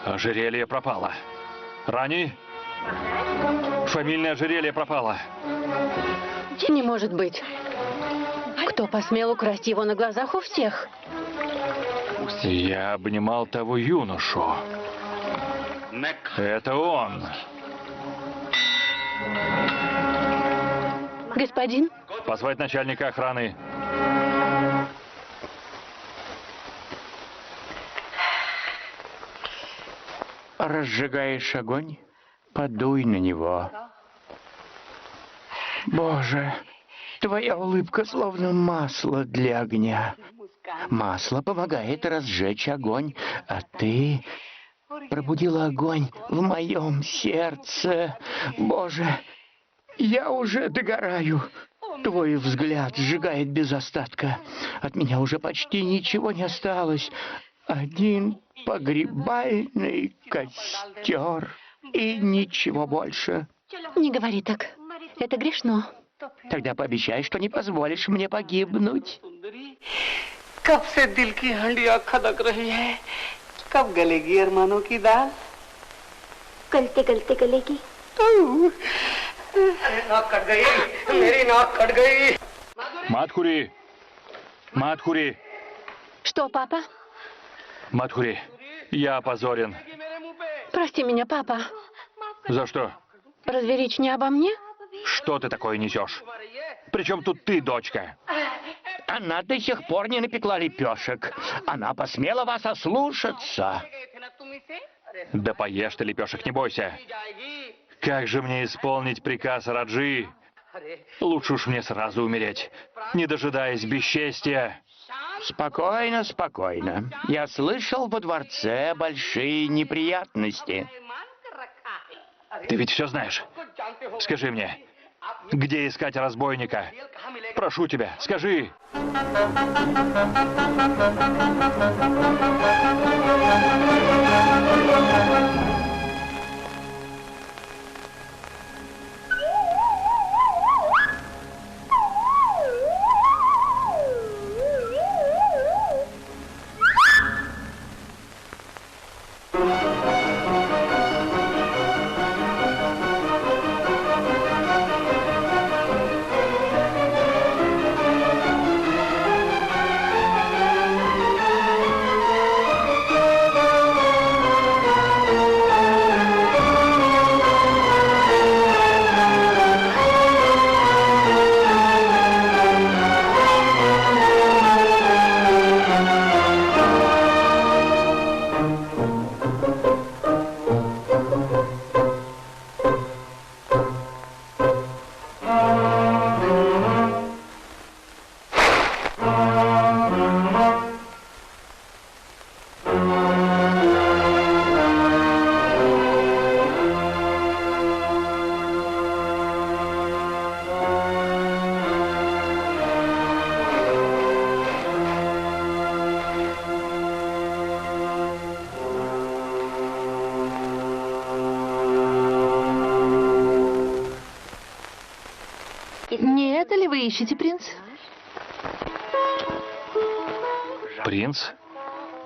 Ожерелье пропало. Рани, фамильное ожерелье пропало. Не может быть. Кто посмел украсть его на глазах у всех? Я обнимал того юношу. Это он. Господин? Позвать начальника охраны. разжигаешь огонь, подуй на него. Боже, твоя улыбка словно масло для огня. Масло помогает разжечь огонь, а ты пробудила огонь в моем сердце. Боже, я уже догораю. Твой взгляд сжигает без остатка. От меня уже почти ничего не осталось. Один погребальный костер и ничего больше. Не говори так. Это грешно. Тогда пообещай, что не позволишь мне погибнуть. कब से दिल की हंडिया खदक रही है, कब गलेगी अरमानों की दाल? गलते गलते गलेगी। नाक कट गई, मेरी नाक कट गई। Мадхури! Мадхури! Что, папа? Мадхури, я опозорен. Прости меня, папа. За что? Разве речь не обо мне? Что ты такое несешь? Причем тут ты, дочка? Она до сих пор не напекла лепешек. Она посмела вас ослушаться. Да поешь ты лепешек, не бойся. Как же мне исполнить приказ Раджи? Лучше уж мне сразу умереть, не дожидаясь бесчестия. Спокойно, спокойно. Я слышал, во дворце большие неприятности. Ты ведь все знаешь. Скажи мне, где искать разбойника? Прошу тебя, скажи. Не это ли вы ищете, принц? Принц?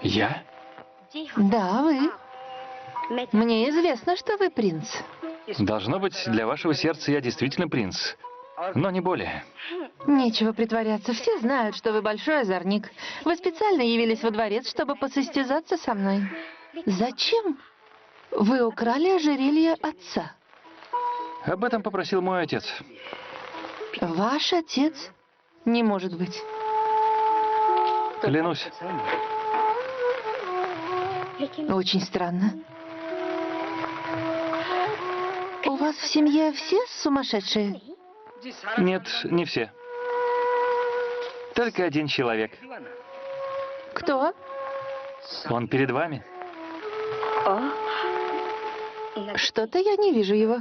Я? Да, вы. Мне известно, что вы принц. Должно быть, для вашего сердца я действительно принц. Но не более. Нечего притворяться. Все знают, что вы большой озорник. Вы специально явились во дворец, чтобы посостязаться со мной. Зачем? Вы украли ожерелье отца. Об этом попросил мой отец. Ваш отец? Не может быть. Клянусь. Очень странно. У вас в семье все сумасшедшие? Нет, не все. Только один человек. Кто? Он перед вами. Что-то я не вижу его.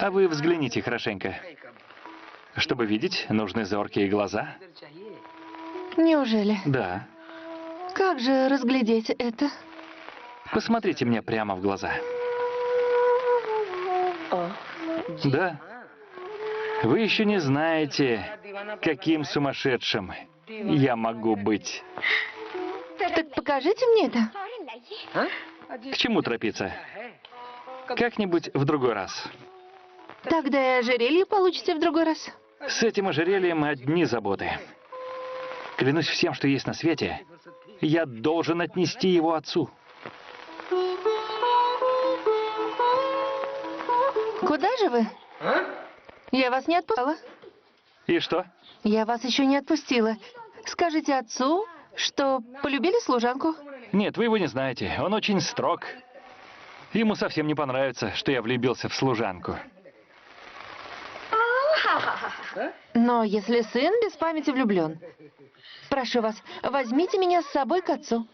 А вы взгляните хорошенько. Чтобы видеть, нужны зоркие глаза. Неужели? Да. Как же разглядеть это? Посмотрите мне прямо в глаза. Да. Вы еще не знаете, каким сумасшедшим я могу быть. Так покажите мне это. К чему торопиться? Как-нибудь в другой раз. Тогда и ожерелье получите в другой раз. С этим ожерельем одни заботы. Клянусь всем, что есть на свете, я должен отнести его отцу. Куда же вы? Я вас не отпустила. И что? Я вас еще не отпустила. Скажите отцу, что полюбили служанку. Нет, вы его не знаете. Он очень строг. Ему совсем не понравится, что я влюбился в служанку. Но если сын без памяти влюблен, прошу вас, возьмите меня с собой к отцу.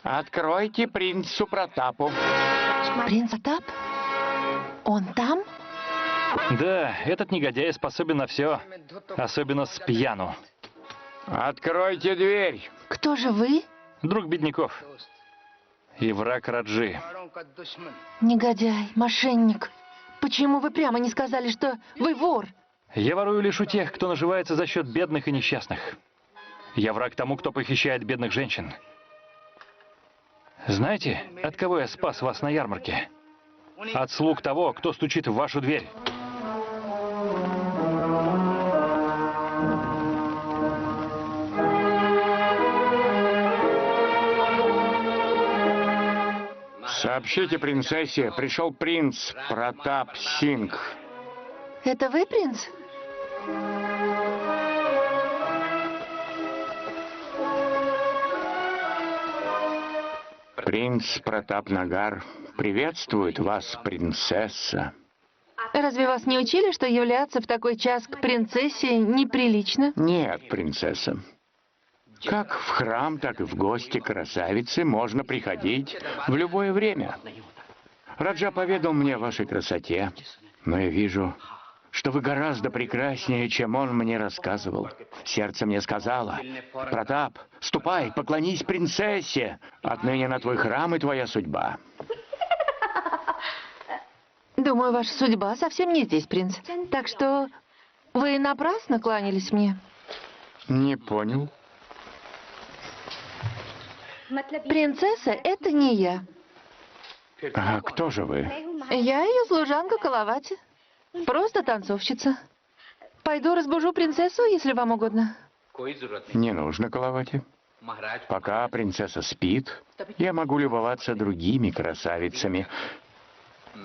Откройте принцу Протапу. Принц Протап? Он там? Да, этот негодяй способен на все, особенно с пьяну. Откройте дверь. Кто же вы? Друг бедняков и враг Раджи. Негодяй, мошенник. Почему вы прямо не сказали, что вы вор? Я ворую лишь у тех, кто наживается за счет бедных и несчастных. Я враг тому, кто похищает бедных женщин. Знаете, от кого я спас вас на ярмарке? От слуг того, кто стучит в вашу дверь. Сообщите принцессе, пришел принц Протап Сингх. Это вы, принц? Принц Протап Нагар приветствует вас, принцесса. Разве вас не учили, что являться в такой час к принцессе неприлично? Нет, принцесса. Как в храм, так и в гости красавицы можно приходить в любое время. Раджа поведал мне о вашей красоте, но я вижу, что вы гораздо прекраснее, чем он мне рассказывал. Сердце мне сказало: Протап, ступай, поклонись принцессе. Отныне на твой храм и твоя судьба. Думаю, ваша судьба совсем не здесь, принц. Так что вы напрасно кланялись мне. Не понял. Принцесса — это не я. А кто же вы? Я ее служанка Калавати. Просто танцовщица. Пойду разбужу принцессу, если вам угодно. Не нужно, Калавати. Пока принцесса спит, я могу любоваться другими красавицами.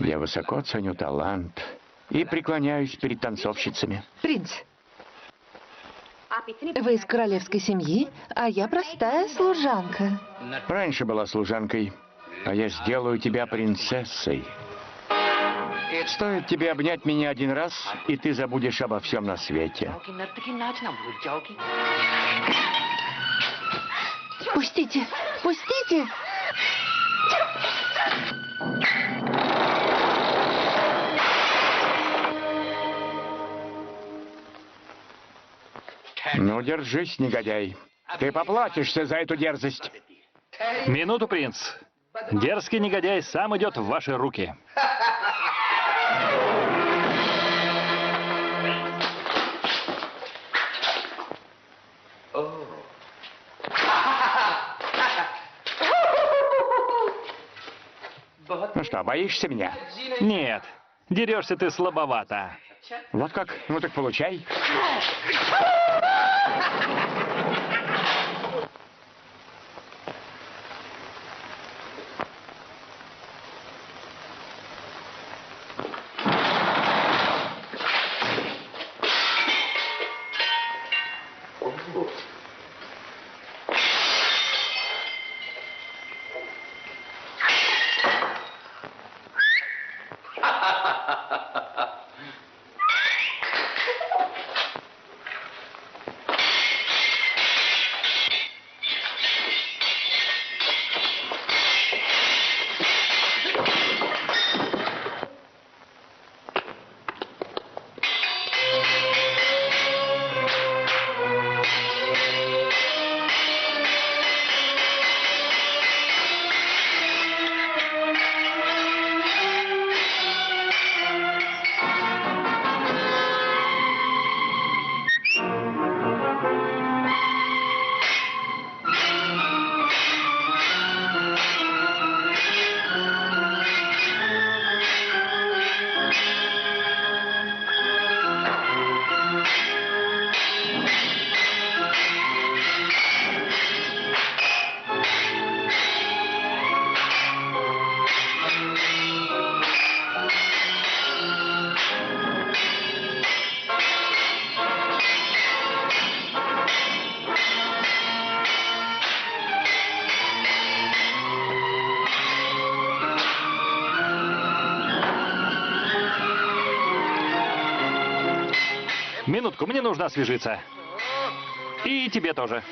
Я высоко ценю талант и преклоняюсь перед танцовщицами. Принц, вы из королевской семьи, а я простая служанка. Раньше была служанкой, а я сделаю тебя принцессой. Стоит тебе обнять меня один раз, и ты забудешь обо всем на свете. Пустите! Пустите! Ну, держись, негодяй. Ты поплатишься за эту дерзость. Минуту, принц. Дерзкий негодяй сам идет в ваши руки. Ну что, боишься меня? Нет, дерешься ты слабовато. Вот как? Ну так получай. Минутку, мне нужно освежиться. И тебе тоже.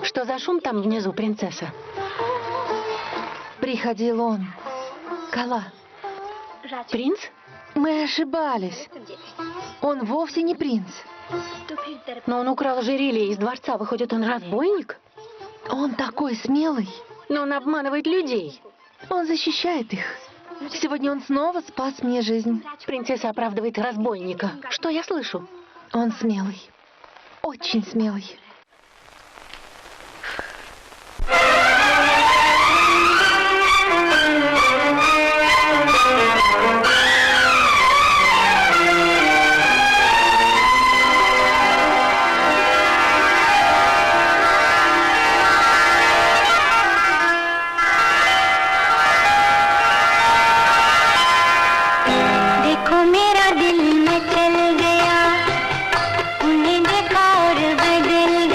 Что за шум там внизу, принцесса? Приходил он. Кала, Принц? мы ошибались. Он вовсе не принц. Но он украл ожерелье из дворца. Выходит, он разбойник? Он такой смелый. Но он обманывает людей. Он защищает их. Сегодня он снова спас мне жизнь. Принцесса оправдывает разбойника. Что я слышу? Он смелый. Очень смелый. देखो मेरा दिल में चल गया, उन्हें देखा और बदल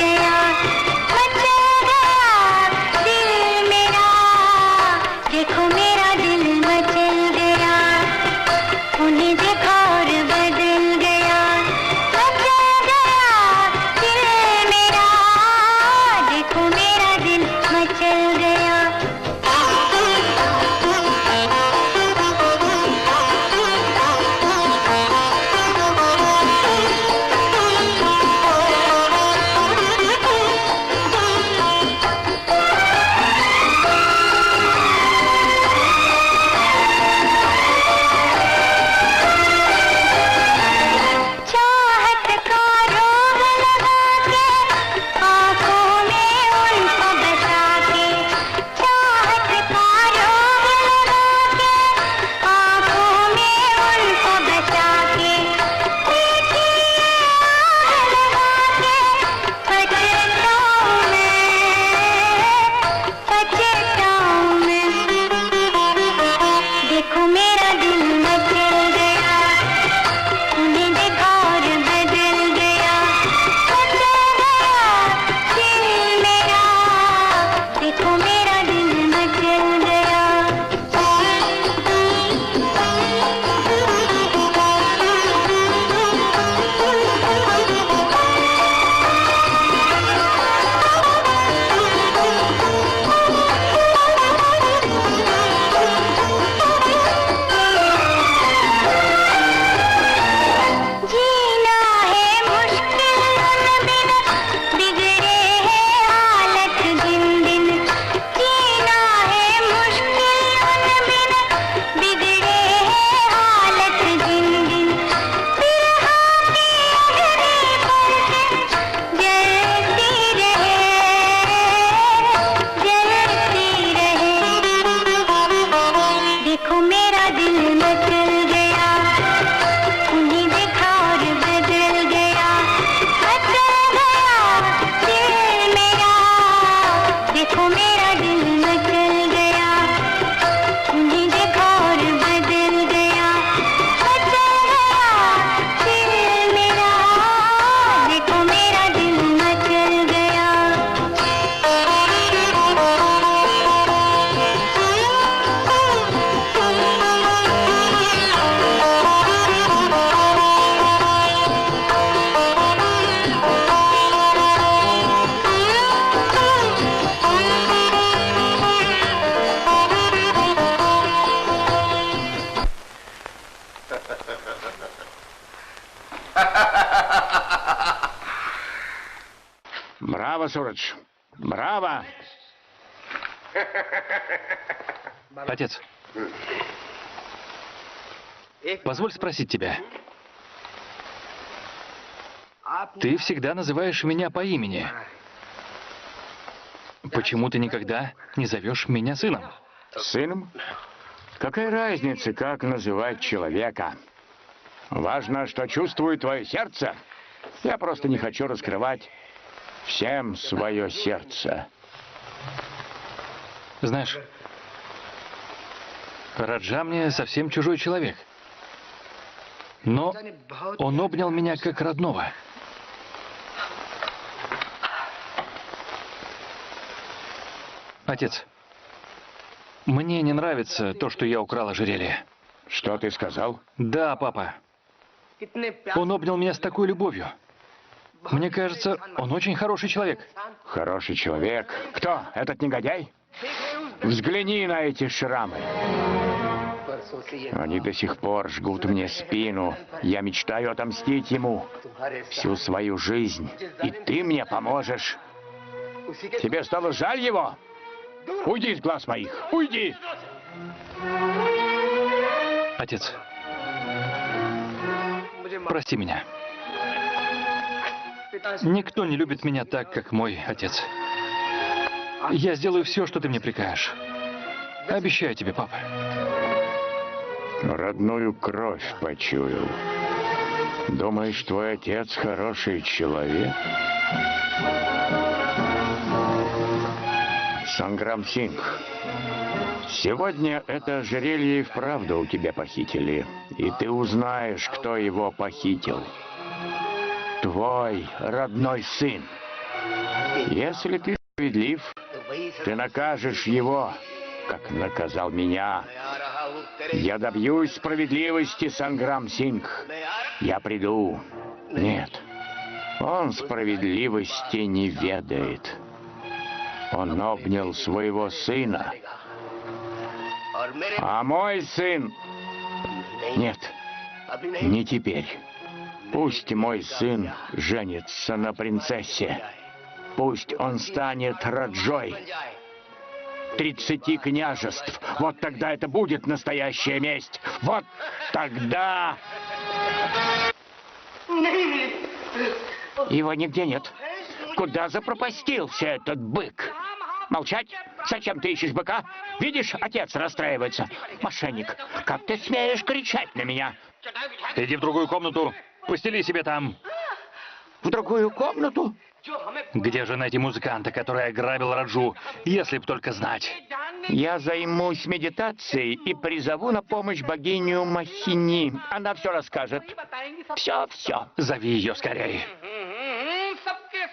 Браво, Сурадж. Браво! Отец, позволь спросить тебя. Ты всегда называешь меня по имени. Почему ты никогда не зовешь меня сыном? Сыном? Какая разница, как называть человека? Важно, что чувствует твое сердце. Я просто не хочу раскрывать всем свое сердце. Знаешь, Раджа мне совсем чужой человек. Но он обнял меня как родного. Отец, мне не нравится то, что я украл ожерелье. Что ты сказал? Да, папа. Он обнял меня с такой любовью. Мне кажется, он очень хороший человек. Хороший человек. Кто? Этот негодяй? Взгляни на эти шрамы. Они до сих пор жгут мне спину. Я мечтаю отомстить ему всю свою жизнь. И ты мне поможешь. Тебе стало жаль его? Уйди из глаз моих. Уйди! Отец, прости меня. Никто не любит меня так, как мой отец. Я сделаю все, что ты мне прикажешь. Обещаю тебе, папа. Родную кровь почуял. Думаешь, твой отец хороший человек? Санграм Сингх, сегодня это ожерелье и вправду у тебя похитили. И ты узнаешь, кто его похитил. Твой родной сын. Если ты справедлив, ты накажешь его, как наказал меня. Я добьюсь справедливости, Санграм Сингх. Я приду. Нет, он справедливости не ведает. Он обнял своего сына. А мой сын... Нет, не теперь. Пусть мой сын женится на принцессе. Пусть он станет Раджой 30 княжеств. Вот тогда это будет настоящая месть. Вот тогда... Его нигде нет. Куда запропастился этот бык? Молчать? Зачем ты ищешь быка? Видишь, отец расстраивается. Мошенник, как ты смеешь кричать на меня? Иди в другую комнату. Постели себе там. В другую комнату? Где же найти музыканта, который ограбил Раджу, если б только знать? Я займусь медитацией и призову на помощь богиню Махини. Она все расскажет. Все. Зови ее скорее.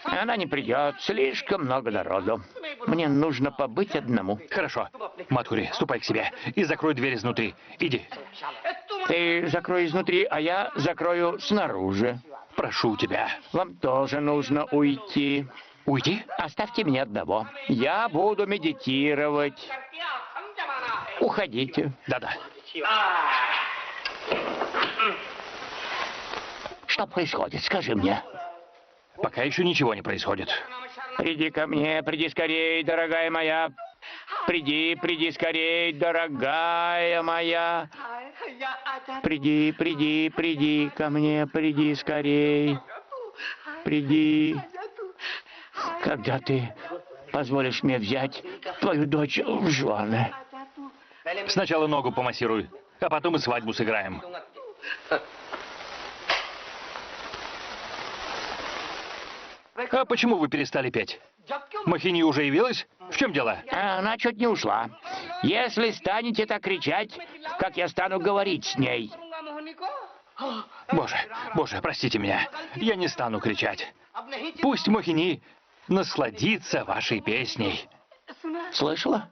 Она не придет. Слишком много народу. Мне нужно побыть одному. Хорошо. Мадхури, ступай к себе и закрой дверь изнутри. Иди. Ты закрой изнутри, а я закрою снаружи. Прошу тебя. Вам тоже нужно уйти. Уйти? Оставьте меня одного. Я буду медитировать. Уходите. Да-да. Что происходит? Скажи мне. Пока еще ничего не происходит. Приди ко мне, приди скорей, дорогая моя. Приди скорей, дорогая моя. Приди ко мне, приди скорей. Приди. Когда ты позволишь мне взять твою дочь в жены? Сначала ногу помассируй, а потом и свадьбу сыграем. А почему вы перестали петь? Махини уже явилась? В чем дело? Она чуть не ушла. Если станете так кричать, как я стану говорить с ней? Боже, простите меня. Я не стану кричать. Пусть Мохини насладится вашей песней. Слышала?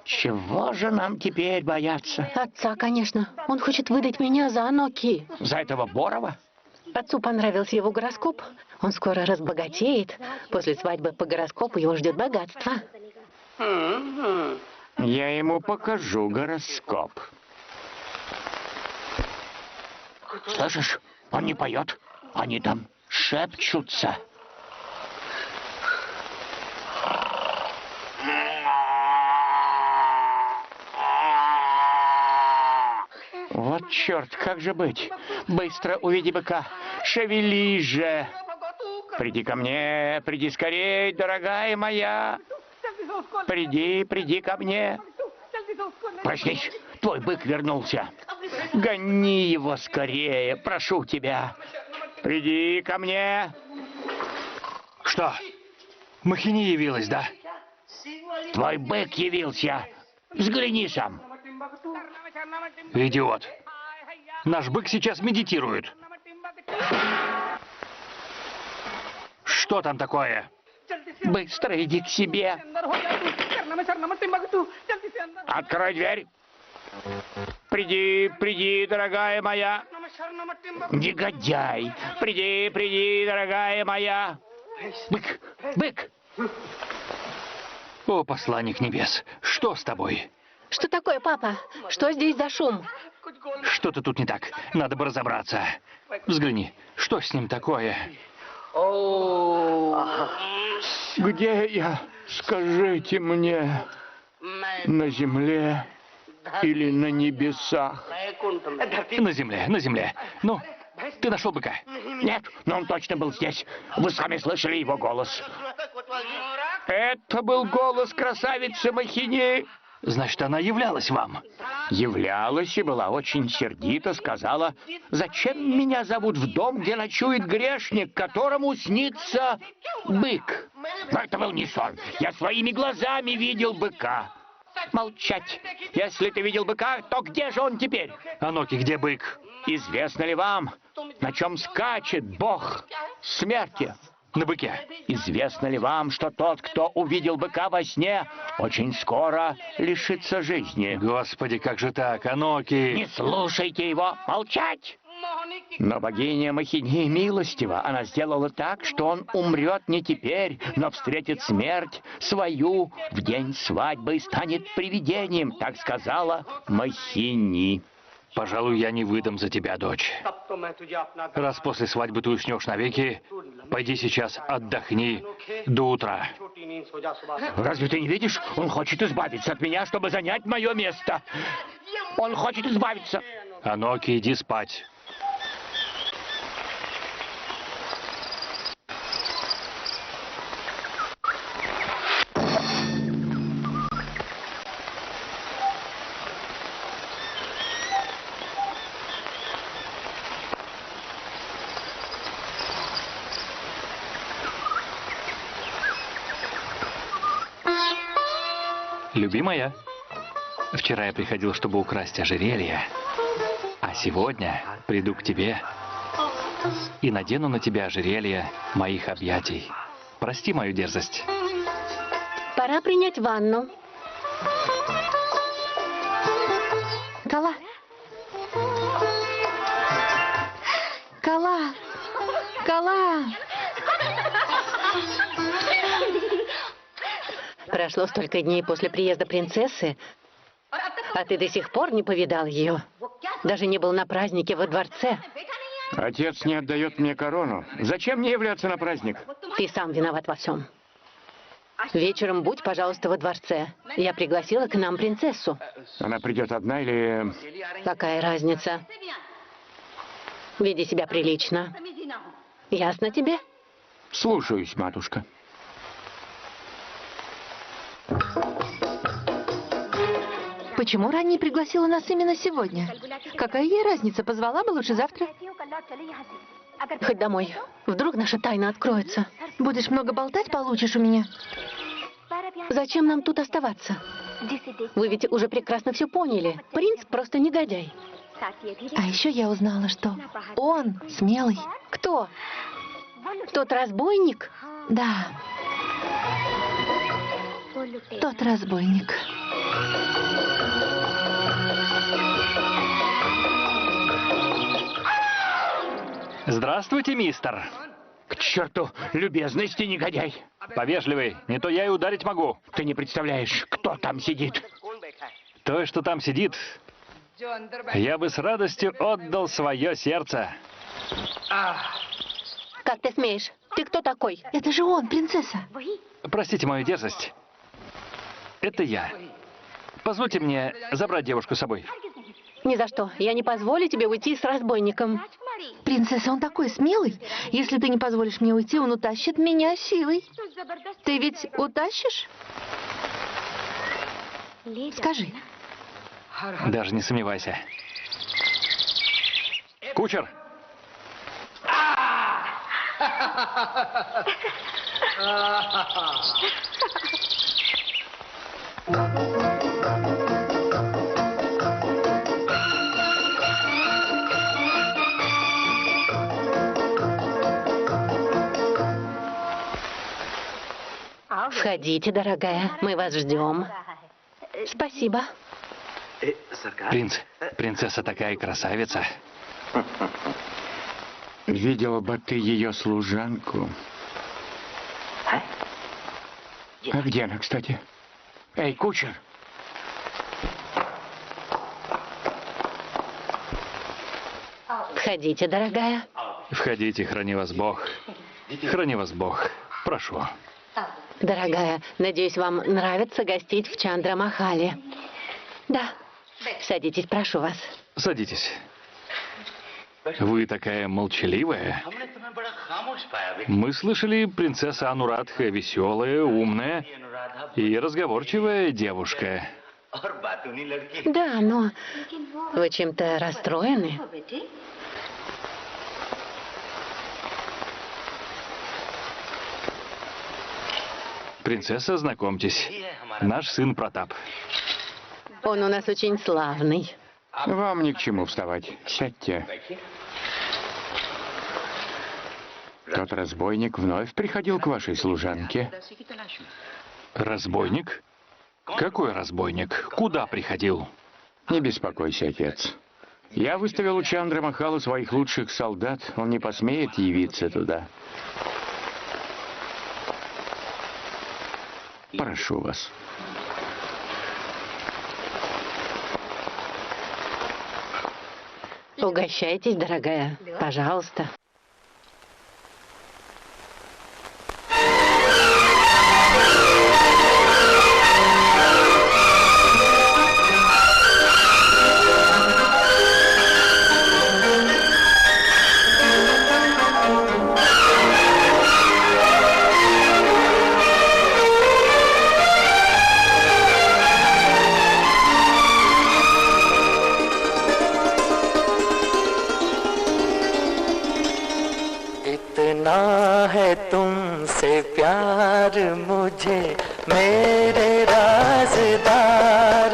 Чего же нам теперь бояться? Отца, конечно. Он хочет выдать меня за Аноки. За этого Борова? Отцу понравился его гороскоп. Он скоро разбогатеет. После свадьбы по гороскопу его ждет богатство. Я ему покажу гороскоп. Слышишь? Он не поет. Они там шепчутся. черт, как же быть? Быстро уведи быка. Шевелись же. Приди ко мне, приди скорей, дорогая моя. Приди, приди ко мне. Проснись, твой бык вернулся. Гони его скорее, прошу тебя. Приди ко мне. Что? Махини явилась, да? Твой бык явился. Взгляни сам. Идиот. Наш бык сейчас медитирует. Что там такое? Быстро иди к себе. Открой дверь. Приди, приди, дорогая моя. Негодяй. Приди, приди, дорогая моя. Бык, бык. О, посланник небес, что с тобой? Что такое, папа? Что здесь за шум? Что-то тут не так. Надо бы разобраться. Взгляни, что с ним такое? Где я? Скажите мне. На земле или на небесах? На земле, на земле. Ну, ты нашел быка? Нет, но он точно был здесь. Вы сами слышали его голос. Это был голос красавицы Махини. Значит, она являлась вам. Являлась и была очень сердита, сказала: зачем меня зовут в дом, где ночует грешник, которому снится бык? Но это был не сон. Я своими глазами видел быка. Молчать. Если ты видел быка, то где же он теперь? Аноки, где бык? Известно ли вам, на чем скачет бог смерти? На быке. Известно ли вам, что тот, кто увидел быка во сне, очень скоро лишится жизни? Господи, как же так, Аноки? Не слушайте его, молчать! Но богиня Махини милостива. Она сделала так, что он умрет не теперь, но встретит смерть свою в день свадьбы и станет привидением, так сказала Махини. Пожалуй, я не выдам за тебя, дочь. Раз после свадьбы ты уснешь навеки, пойди сейчас отдохни до утра. Разве ты не видишь? Он хочет избавиться от меня, чтобы занять мое место. Он хочет избавиться. Аноки, иди спать. Любимая, вчера я приходил, чтобы украсть ожерелье, а сегодня приду к тебе и надену на тебя ожерелье моих объятий. Прости мою дерзость. Пора принять ванну. Кала. Кала. Кала. Прошло столько дней после приезда принцессы, а ты до сих пор не повидал ее. Даже не был на празднике во дворце. Отец не отдает мне корону. Зачем мне являться на праздник? Ты сам виноват во всем. Вечером будь, пожалуйста, во дворце. Я пригласила к нам принцессу. Она придет одна или... Какая разница? Веди себя прилично. Ясно тебе? Слушаюсь, матушка. Почему Ранни пригласила нас именно сегодня? Какая ей разница? Позвала бы лучше завтра. Хоть домой. Вдруг наша тайна откроется. Будешь много болтать, получишь у меня. Зачем нам тут оставаться? Вы ведь уже прекрасно все поняли. Принц просто негодяй. А еще я узнала, что он смелый. Кто? Тот разбойник? Да. Тот разбойник. Здравствуйте, мистер. К черту любезности, негодяй. Повежливый, не то я и ударить могу. Ты не представляешь, кто там сидит. То, что там сидит, я бы с радостью отдал свое сердце. Как ты смеешь? Ты кто такой? Это же он, принцесса. Простите мою дерзость. Это я. Позвольте мне забрать девушку с собой. Ни за что. Я не позволю тебе уйти с разбойником. Принцесса, он такой смелый. Если ты не позволишь мне уйти, он утащит меня силой. Ты ведь утащишь? Скажи. Даже не сомневайся. Кучер! Входите, дорогая. Мы вас ждем. Спасибо. Принцесса такая красавица. Видела бы ты ее служанку. А где она, кстати? Эй, кучер! Входите, дорогая. Входите, храни вас Бог. Храни вас Бог. Прошу. Дорогая, надеюсь, вам нравится гостить в Чандра-Махале. Да. Садитесь, прошу вас. Садитесь. Вы такая молчаливая. Мы слышали, принцесса Анурадха веселая, умная и разговорчивая девушка. Да, но вы чем-то расстроены? Принцесса, знакомьтесь, наш сын Протап. Он у нас очень славный. Вам ни к чему вставать. Сядьте. Тот разбойник вновь приходил к вашей служанке. Разбойник? Какой разбойник? Куда приходил? Не беспокойся, отец. Я выставил у Чандра-Махала своих лучших солдат. Он не посмеет явиться туда. Прошу вас. Угощайтесь, дорогая. Пожалуйста. इतना है तुमसे प्यार मुझे मेरे राज़दार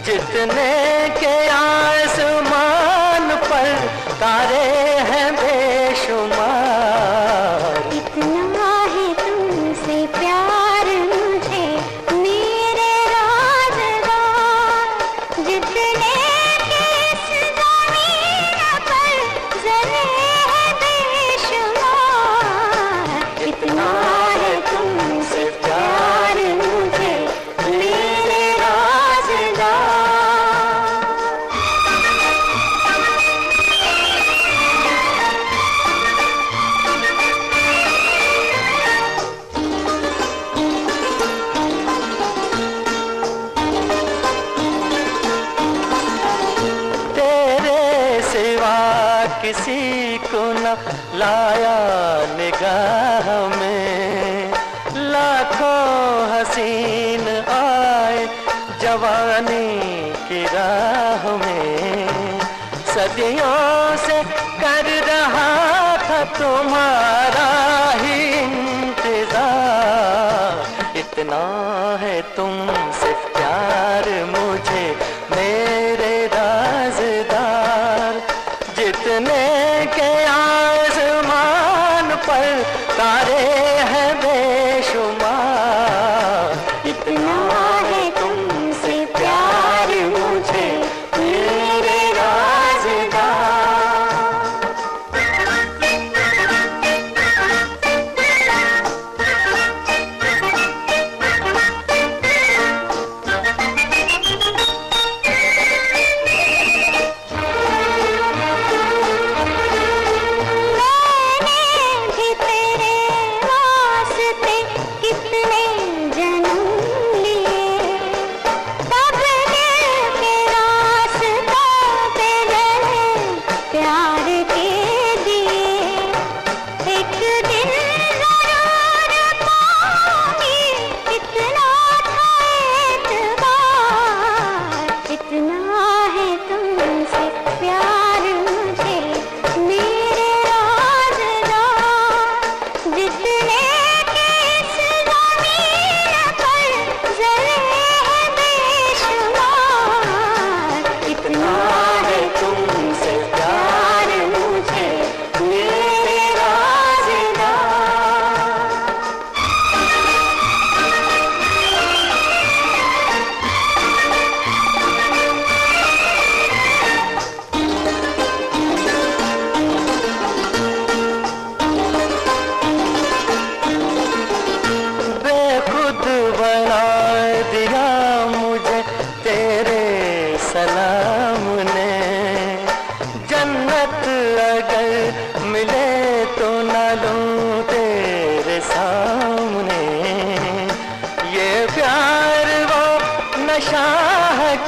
जितने के आसमान पर तारे हैं बेशुमार इतना है तुमसे प्यार मुझे मेरे राज़दार जितने के इस ज़मीन पर ज़रे हैं बेशुमार इतना है तुमसे प्यार मुझे मेरे राज़दार तेरे सिवा किसी को न लाया निगाह में लाखों हसीन आए जवानी की राह में सदियों से कर रहा था तुम्हारा ही इंतजार इतना है तुमसे प्यार मुझे मेरे राज़दार जितने के आसमान पर तारे हैं बेशुमार इतना है तुमसे प्यार मुझे मेरे राज़दार मैंने भी तेरे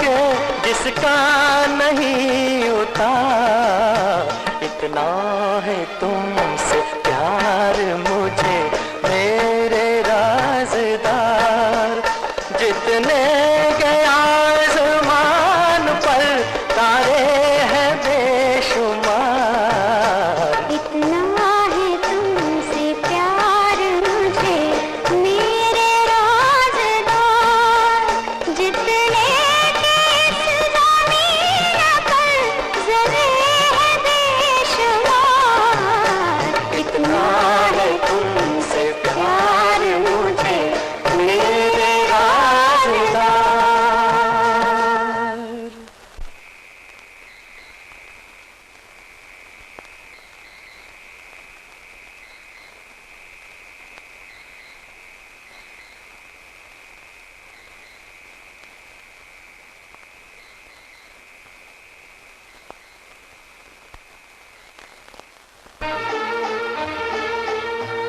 के जिसका नहीं उतार। इतना है तुमसे प्यार मुझे मेरे राज़दार, जितने के आसमान पर तारे हैं बेशुमार। इतना है तुमसे प्यार मुझे मेरे राज़दार, जितने के इस ज़मीन पर ज़रे हैं बेशुमार। इतना है तुमसे प्यार मुझे मेरे राज़दार।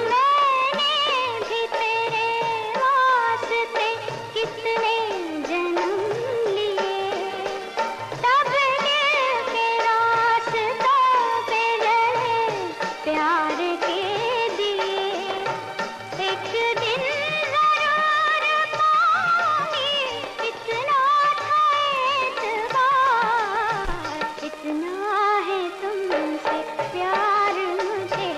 मैंने भी तेरे वास्ते कितने जन्म लिए, तब दिल के रास्तों पे लड़े प्यार के दिए। एक दिन जरूर पाऊंगी इतना था एतबार। इतना है तुमसे प्यार मुझे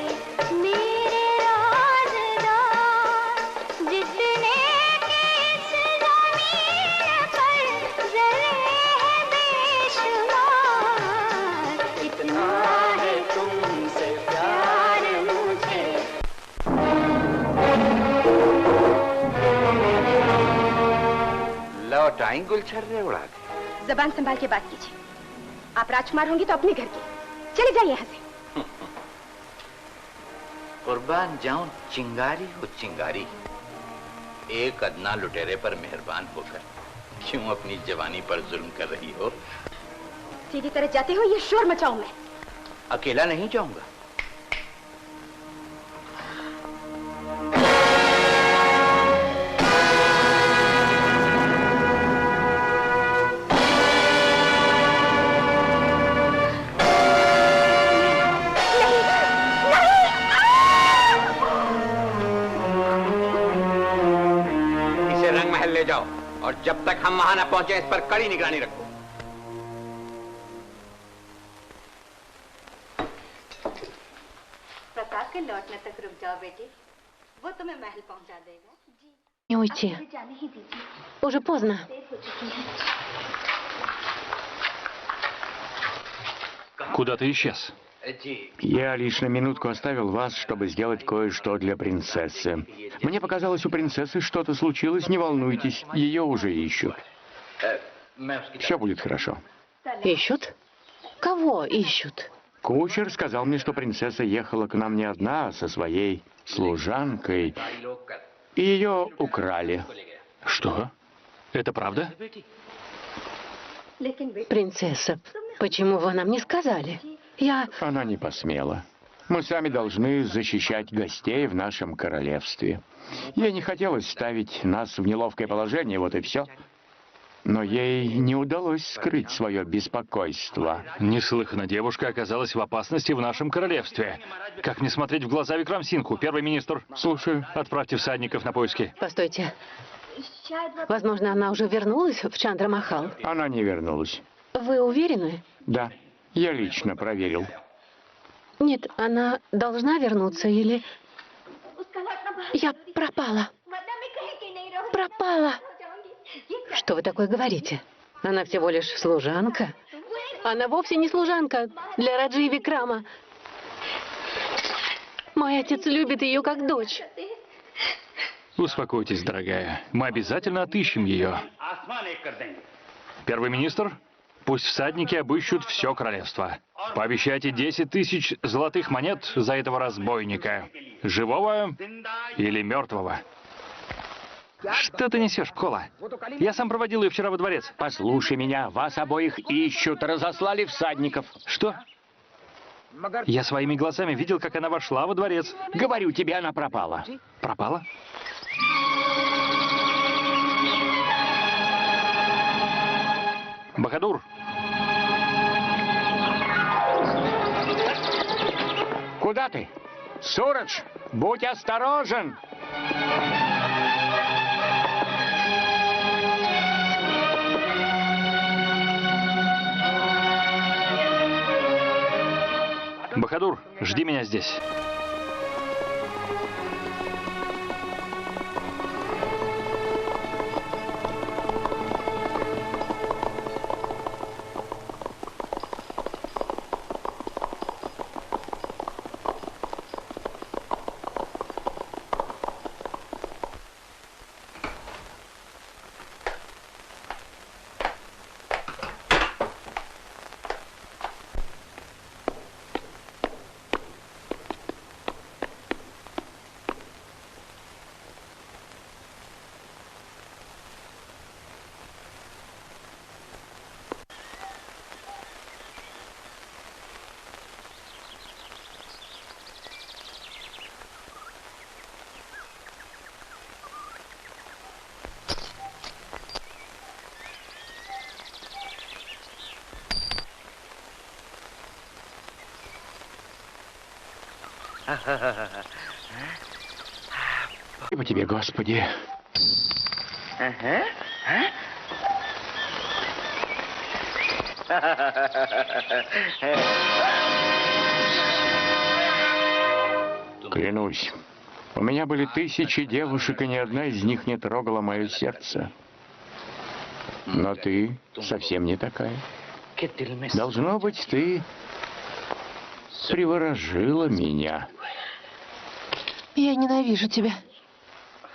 मेरे राज़दार, जितने के इस ज़मीन पर ज़रे हैं बेशुमार। इतना है तुमसे प्यार मुझे। लौट आई गुलछर्रे उड़ा के। जबान संभाल के बात कीजिए। आप राजकुमार होंगे तो अपने घर के, चले जाइए यहाँ से। कुर्बान जाऊं चिंगारी हो चिंगारी, एक अदना लुटेरे पर मेहरबान होकर क्यों अपनी जवानी पर जुल्म कर रही हो? सीधी तरह जाते हो, ये शोर मचाऊं मैं। अकेला नहीं जाऊंगा। इसे रंग महल ले जाओ और जब तक हम वहां न पहुंचे इस पर कड़ी निगरानी रखो। प्रताप के लौटने तक रुक जाओ बेटी, वो तुम्हें महल पहुंचा देगा। Не уйти. जाने ही दीजिए, Уже поздно. देर हो चुकी है। Куда ты исчез? Я лишь на минутку оставил вас, чтобы сделать кое-что для принцессы. Мне показалось, у принцессы что-то случилось, не волнуйтесь, ее уже ищут. Все будет хорошо. Ищут? Кого ищут? Кучер сказал мне, что принцесса ехала к нам не одна, а со своей служанкой, и ее украли. Что? Это правда? Принцесса, почему вы нам не сказали? Она не посмела. Мы сами должны защищать гостей в нашем королевстве. Ей не хотелось ставить нас в неловкое положение, вот и все. Но ей не удалось скрыть свое беспокойство. Неслыханно, девушка оказалась в опасности в нашем королевстве. Как не смотреть в глаза Викрам Сингху? Первый министр. Слушаю. Отправьте всадников на поиски. Постойте. Возможно, она уже вернулась в Чандра-Махал? Она не вернулась. Вы уверены? Да, я лично проверил. Нет, она должна вернуться или... Я пропала. Пропала. Что вы такое говорите? Она всего лишь служанка. Она вовсе не служанка для Раджи и Викрама. Мой отец любит ее как дочь. Успокойтесь, дорогая. Мы обязательно отыщем ее. Первый министр, пусть всадники обыщут все королевство. Пообещайте 10 тысяч золотых монет за этого разбойника. Живого или мертвого. Что ты несешь, Пхола? Я сам проводил ее вчера во дворец. Послушай меня, вас обоих ищут, разослали всадников. Что? Я своими глазами видел, как она вошла во дворец. Говорю тебе, она пропала. Пропала? Бахадур! Куда ты? Сурадж, будь осторожен! Бахадур, жди меня здесь. Спасибо тебе, Господи. Клянусь, у меня были тысячи девушек, и ни одна из них не трогала мое сердце. Но ты совсем не такая. Должно быть, ты приворожила меня. Я ненавижу тебя.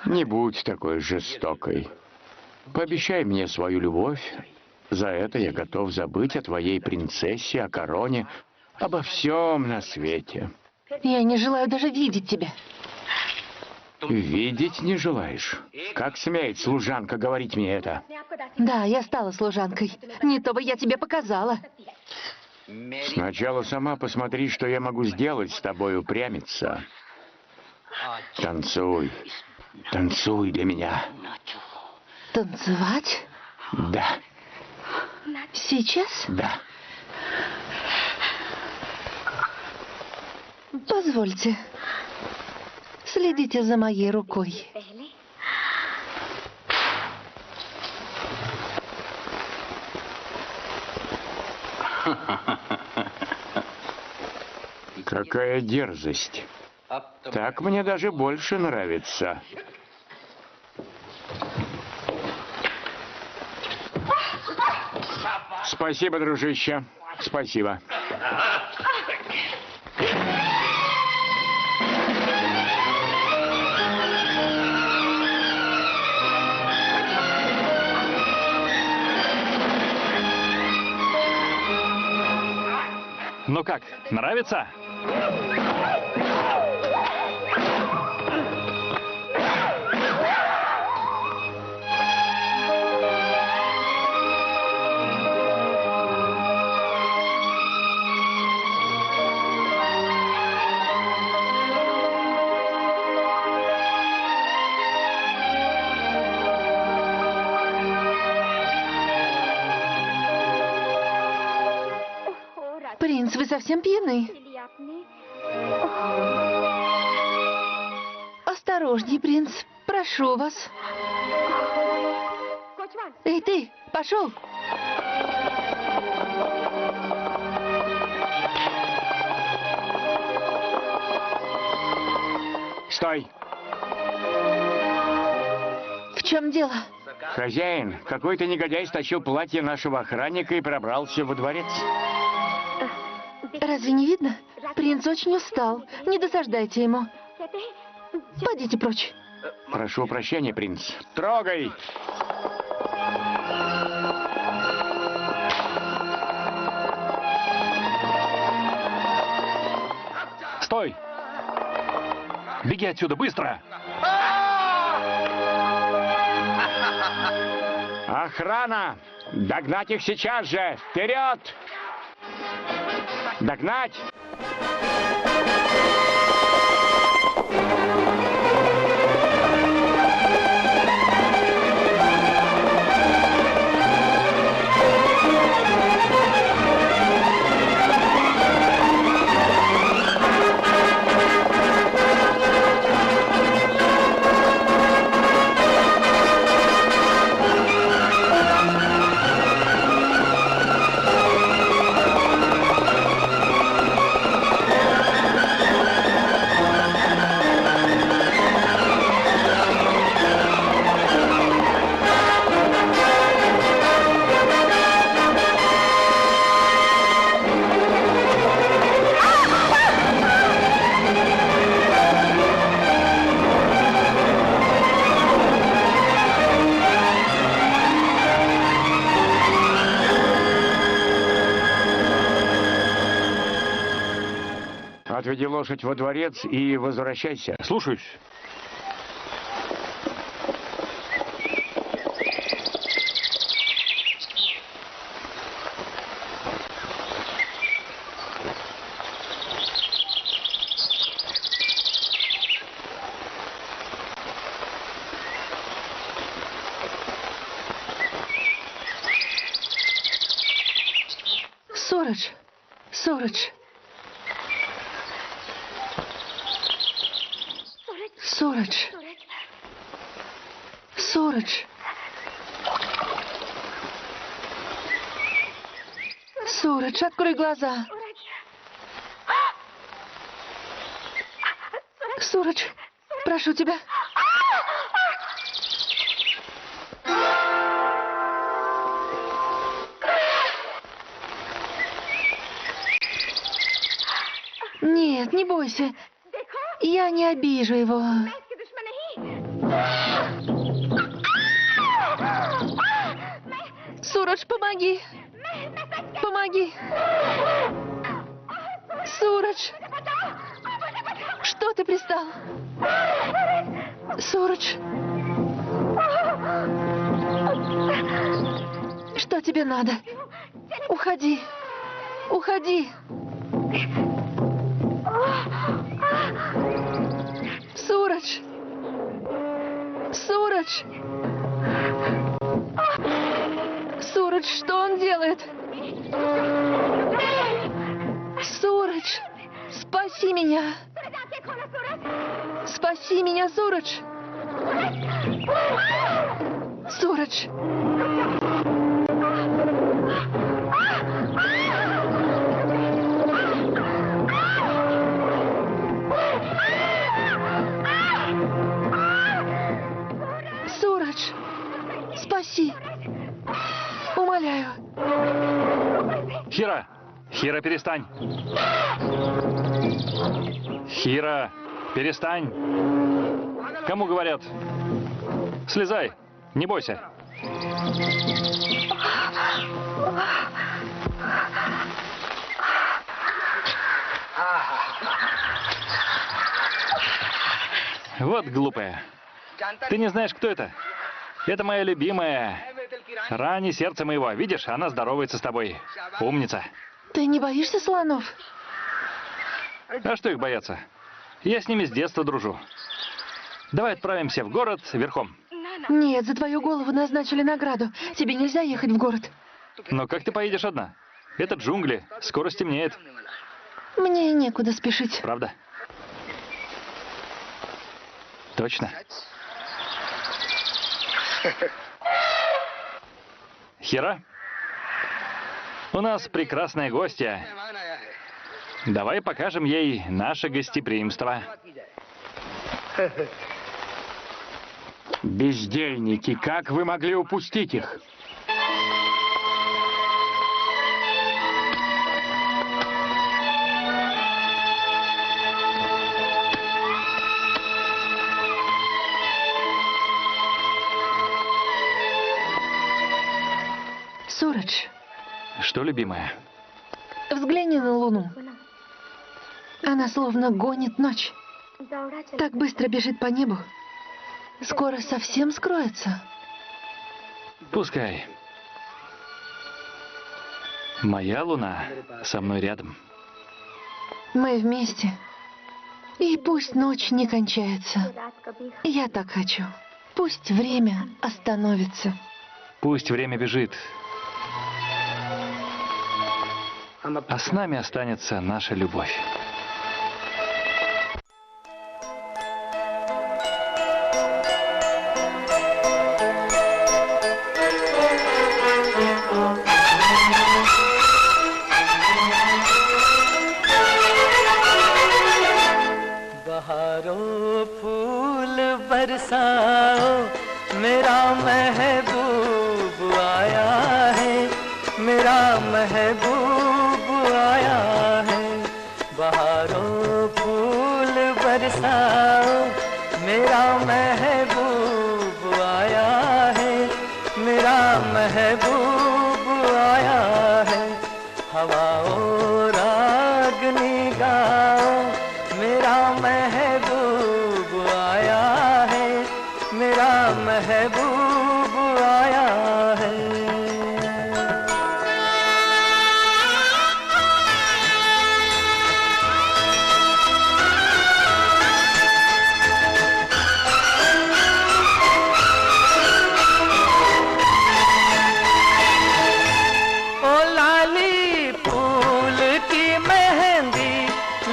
Не будь такой жестокой. Пообещай мне свою любовь. За это я готов забыть о твоей принцессе, о короне, обо всем на свете. Я не желаю даже видеть тебя. Видеть не желаешь? Как смеет служанка говорить мне это? Да, я стала служанкой. Не то бы я тебе показала. Сначала сама посмотри, что я могу сделать с тобой, упрямиться. Танцуй. Танцуй для меня. Танцевать? Да. Сейчас? Да. Позвольте. Следите за моей рукой. Какая дерзость. Так мне даже больше нравится. Спасибо, дружище. Спасибо. Ну как, нравится? Принц, вы совсем пьяны? Осторожней, принц. Прошу вас. Эй, ты, пошел. Стой. В чем дело? Хозяин, какой-то негодяй стащил платье нашего охранника и пробрался во дворец. Разве не видно? Принц очень устал. Не досаждайте ему. Пойдите прочь. Прошу прощения, принц. Трогай! Стой! Беги отсюда, быстро! Охрана! Догнать их сейчас же! Вперед! Догнать! отведи лошадь во дворец и возвращайся. Слушаюсь. Сурадж! Сурадж! Сурадж! Сурадж! Сурадж, открой глаза! Сурадж, прошу тебя! Нет, не бойся. Я не обижу его. Сурадж, помоги! Помоги! Сурадж! Что ты пристал? Сурадж! Что тебе надо? Уходи! Уходи! Сурадж! Сурадж! Сурадж, что он делает? Сурадж! Спаси меня! Спаси меня, Сурадж! Сурадж! Сурадж! Спаси! Умоляю! Хира! Хира, перестань! Хира, перестань! Кому говорят? Слезай! Не бойся! Вот глупая. Ты не знаешь, кто это? Это моя любимая. Рани сердца моего. Видишь, она здоровается с тобой. Умница. Ты не боишься слонов? А что их бояться? Я с ними с детства дружу. Давай отправимся в город верхом. Нет, за твою голову назначили награду. Тебе нельзя ехать в город. Но как ты поедешь одна? Это джунгли. Скоро стемнеет. Мне некуда спешить. Правда? Точно. Хира, у нас прекрасная гостья. Давай покажем ей наше гостеприимство. Бездельники, как вы могли упустить их? Сурадж, Что, любимая? взгляни на луну. Она словно гонит ночь. Так быстро бежит по небу. Скоро совсем скроется. Пускай. Моя луна со мной рядом. Мы вместе. И пусть ночь не кончается. Я так хочу. Пусть время остановится. Пусть время бежит. А с нами останется наша любовь. बहारों फूल बरसाओ मेरा महबूब आया है मेरा महबूब आया है बहारों फूल बरसाओ मेरा महबूब आया है मेरा महबूब आया है हवाओं रागनी गाओ मेरा महबूब आया है।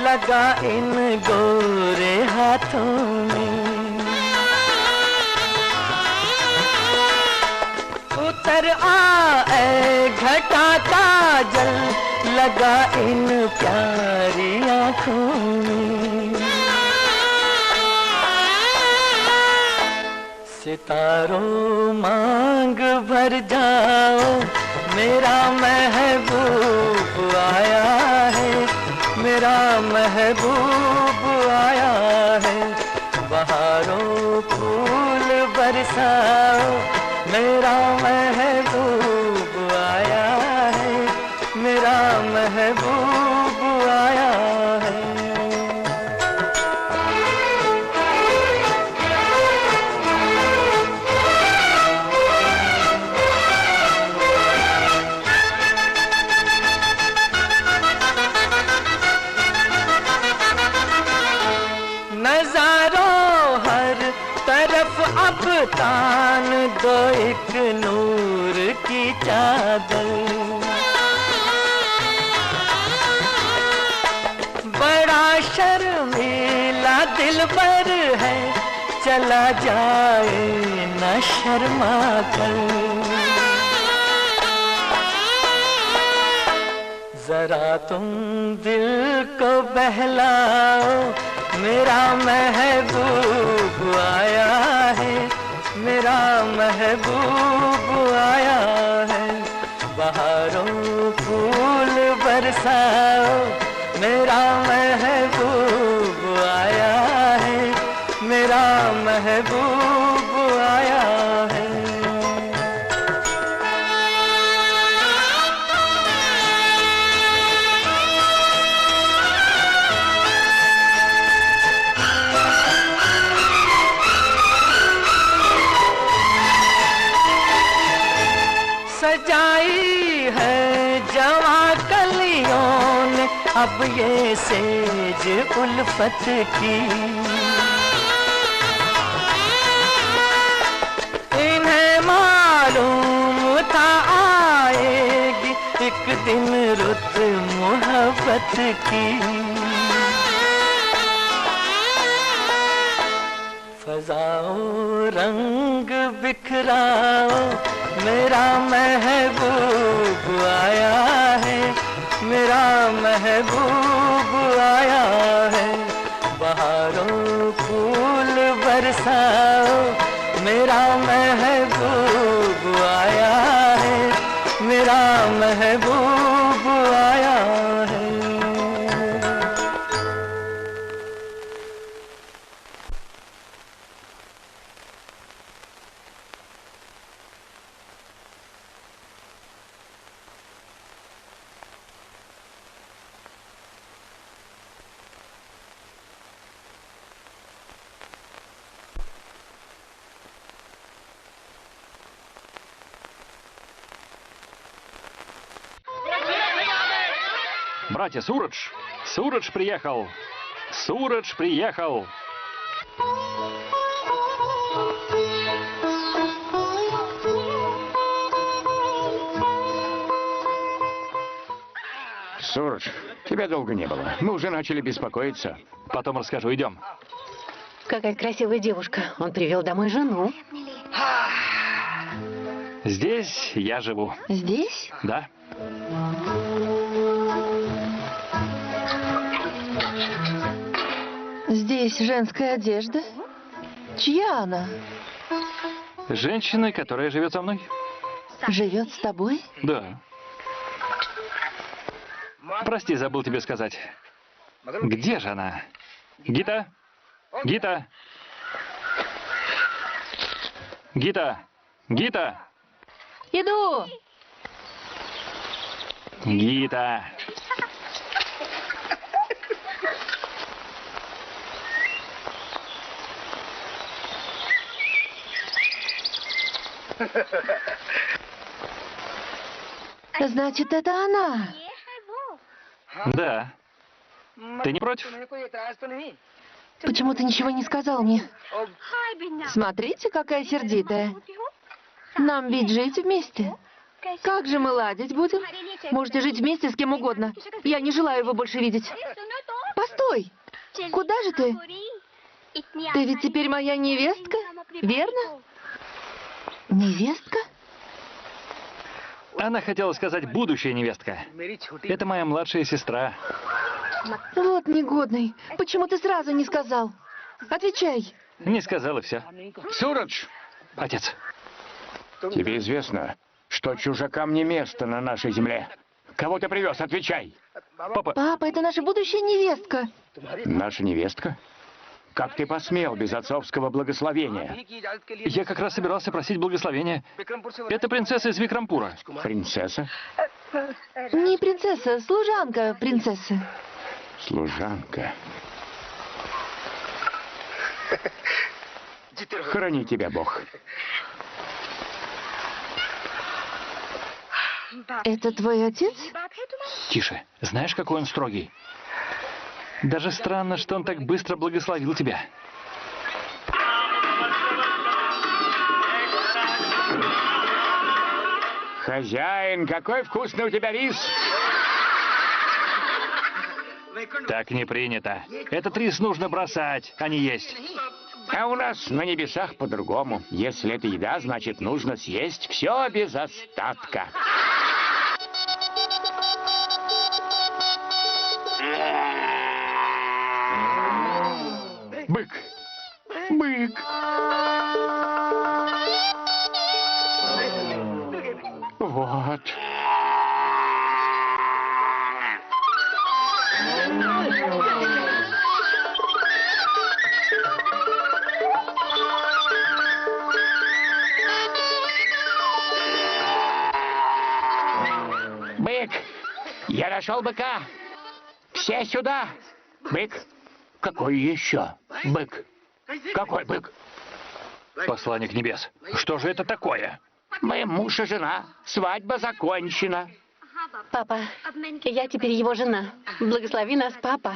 लगा इन गोरे हाथों में, उतर आए घटा का जल लगा इन प्यारी आँखों में। सितारों मांग भर जाओ, मेरा महबूब आया है, मेरा महबूब आया है। बहारों फूल बरसाओ, मेरा महबूब आया है, मेरा महबूब आया है। नजारों हर तरफ अब तान दो एक नूर की चादर, बड़ा शर्मीला दिलबर है, चला जाए न शर्मा कर। जरा तुम दिल को बहलाओ, मेरा महबूब आया है, मेरा महबूब आया है। बहारों फूल बरसाओ, मेरा महबूब आया है, मेरा महबूब आया है। सजाई है जवा कलियों ने अब ये सेज उल्फत की, इन्हें मालूम था आएगी एक दिन रुत मोहब्बत की। फजाओं रंग बिखराओ, मेरा महबूब आया है, मेरा महबूब आया है। बहारों फूल बरसाओ, मेरा महबूब आया है, मेरा महबूब आया है। Братья, Сурадж! Сурадж приехал! Сурадж приехал! Сурадж, тебя долго не было. Мы уже начали беспокоиться. Потом расскажу, идем. Какая красивая девушка. Он привел домой жену. Здесь я живу. Здесь? Да. Здесь женская одежда? Чья она? Женщина, которая живет со мной. Живет с тобой? Да. Прости, забыл тебе сказать. Где же она? Гита? Гита? Гита? Гита? Иду! Гита! Значит, это она. Да. Ты не против? Почему ты ничего не сказал мне? Смотрите, какая сердитая. Нам ведь жить вместе. Как же мы ладить будем? Можете жить вместе с кем угодно. Я не желаю его больше видеть. Постой! Куда же ты? Ты ведь теперь моя невестка, верно? Невестка? Она хотела сказать «будущая невестка». Это моя младшая сестра. Вот негодный. Почему ты сразу не сказал? Отвечай. Не сказала все. Сурадж, Отец. тебе известно, что чужакам не место на нашей земле. Кого ты привез? Отвечай. Папа, Папа, это наша будущая невестка. Наша невестка? Как ты посмел без отцовского благословения? я как раз собирался просить благословения. Это принцесса из Викрампура. Принцесса? Не принцесса, служанка принцессы. Служанка. Храни тебя Бог. Это твой отец? Тише. Знаешь, какой он строгий? Даже странно, что он так быстро благословил тебя. Хозяин, какой вкусный у тебя рис! Так не принято. Этот рис нужно бросать, а не есть. А у нас на небесах по-другому. Если это еда, значит, нужно съесть все без остатка. Бык! Бык! Вот. Бык! Я нашел быка! Все сюда! Бык! Какой еще бык? Какой бык? Посланник небес, что же это такое? Мы муж и жена. Свадьба закончена. Папа, я теперь его жена. Благослови нас, папа.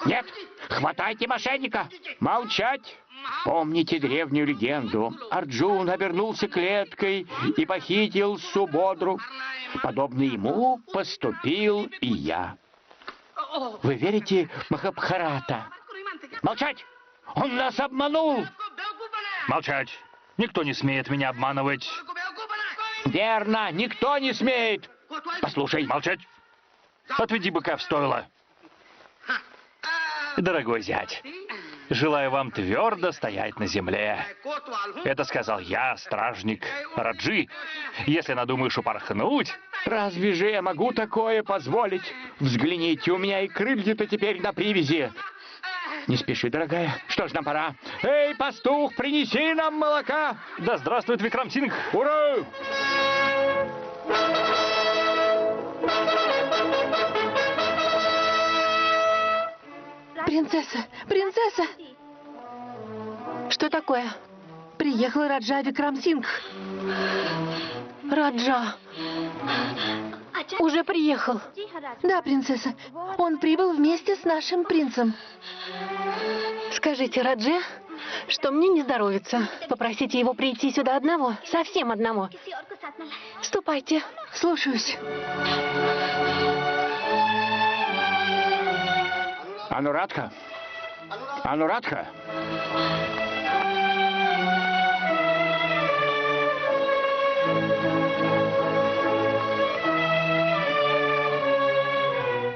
Нет, хватайте мошенника. Молчать. Помните древнюю легенду? Арджун обернулся клеткой и похитил Субодру. Подобно ему поступил и я. Вы верите в Махабхарата? Молчать! Он нас обманул! Молчать. Никто не смеет меня обманывать. Верно, никто не смеет. Послушай. Молчать. Отведи быка в стойло. Дорогой зять, желаю вам твердо стоять на земле. Это сказал я, стражник Раджи. Если надумаешь упорхнуть... Разве же я могу такое позволить? Взгляните, у меня и крылья-то теперь на привязи. Не спеши, дорогая. Что ж, нам пора. Эй, пастух, принеси нам молока. Да здравствует Викрам Сингх! Ура! Принцесса, принцесса! Что такое? Приехал Раджа Викрам Сингх. Раджа. Уже приехал. Да, принцесса. Он прибыл вместе с нашим принцем. Скажите Радже, что мне не здоровится. Попросите его прийти сюда одного, совсем одного. Ступайте. Слушаюсь. Анурадха? Анурадха?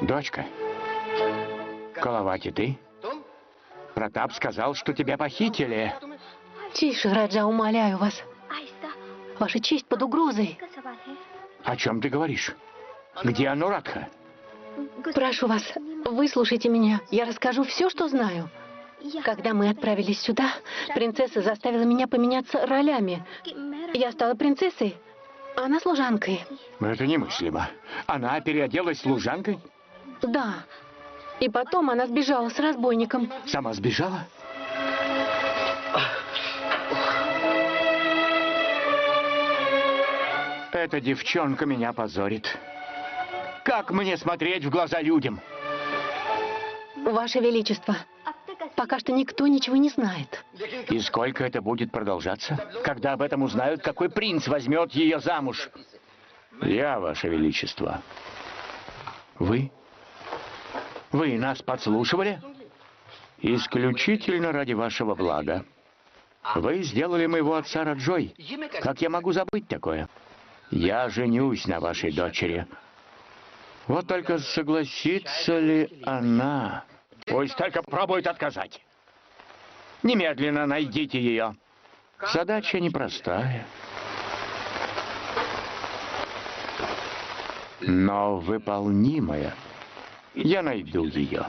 Дочка, Калавати, ты? Пратап сказал, что тебя похитили. Тише, Раджа, умоляю вас. Ваша честь под угрозой. О чем ты говоришь? Где Анурадха? Прошу вас, выслушайте меня. Я расскажу все, что знаю. Когда мы отправились сюда, принцесса заставила меня поменяться ролями. Я стала принцессой, а она служанкой. Это немыслимо. Она переоделась служанкой? Да. И потом она сбежала с разбойником. Сама сбежала? Эта девчонка меня позорит. Как мне смотреть в глаза людям? Ваше Величество, пока что никто ничего не знает. И сколько это будет продолжаться? Когда об этом узнают, какой принц возьмет ее замуж? Я, Ваше Величество. Вы? Вы нас подслушивали? Исключительно ради вашего блага. Вы сделали моего отца Раджой. Как я могу забыть такое? Я женюсь на вашей дочери. Вот только согласится ли она? Пусть только пробует отказать. Немедленно найдите ее. Задача непростая. Но выполнимая. Я найду ее.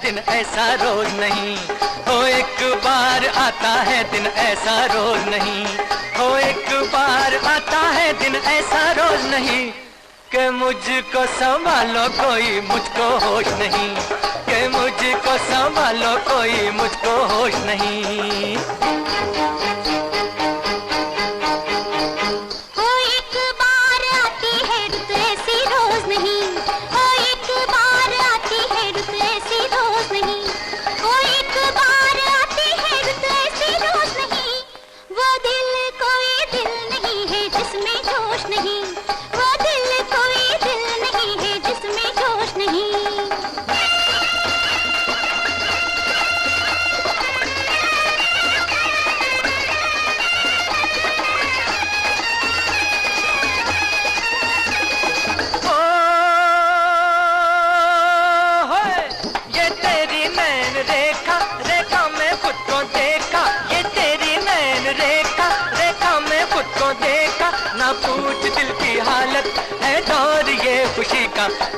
दिन ऐसा रोज नहीं हो, एक बार आता है दिन ऐसा रोज नहीं हो, एक बार आता है दिन ऐसा रोज नहीं कि मुझको संभालो कोई मुझको होश नहीं, कि मुझको संभालो कोई मुझको होश नहीं।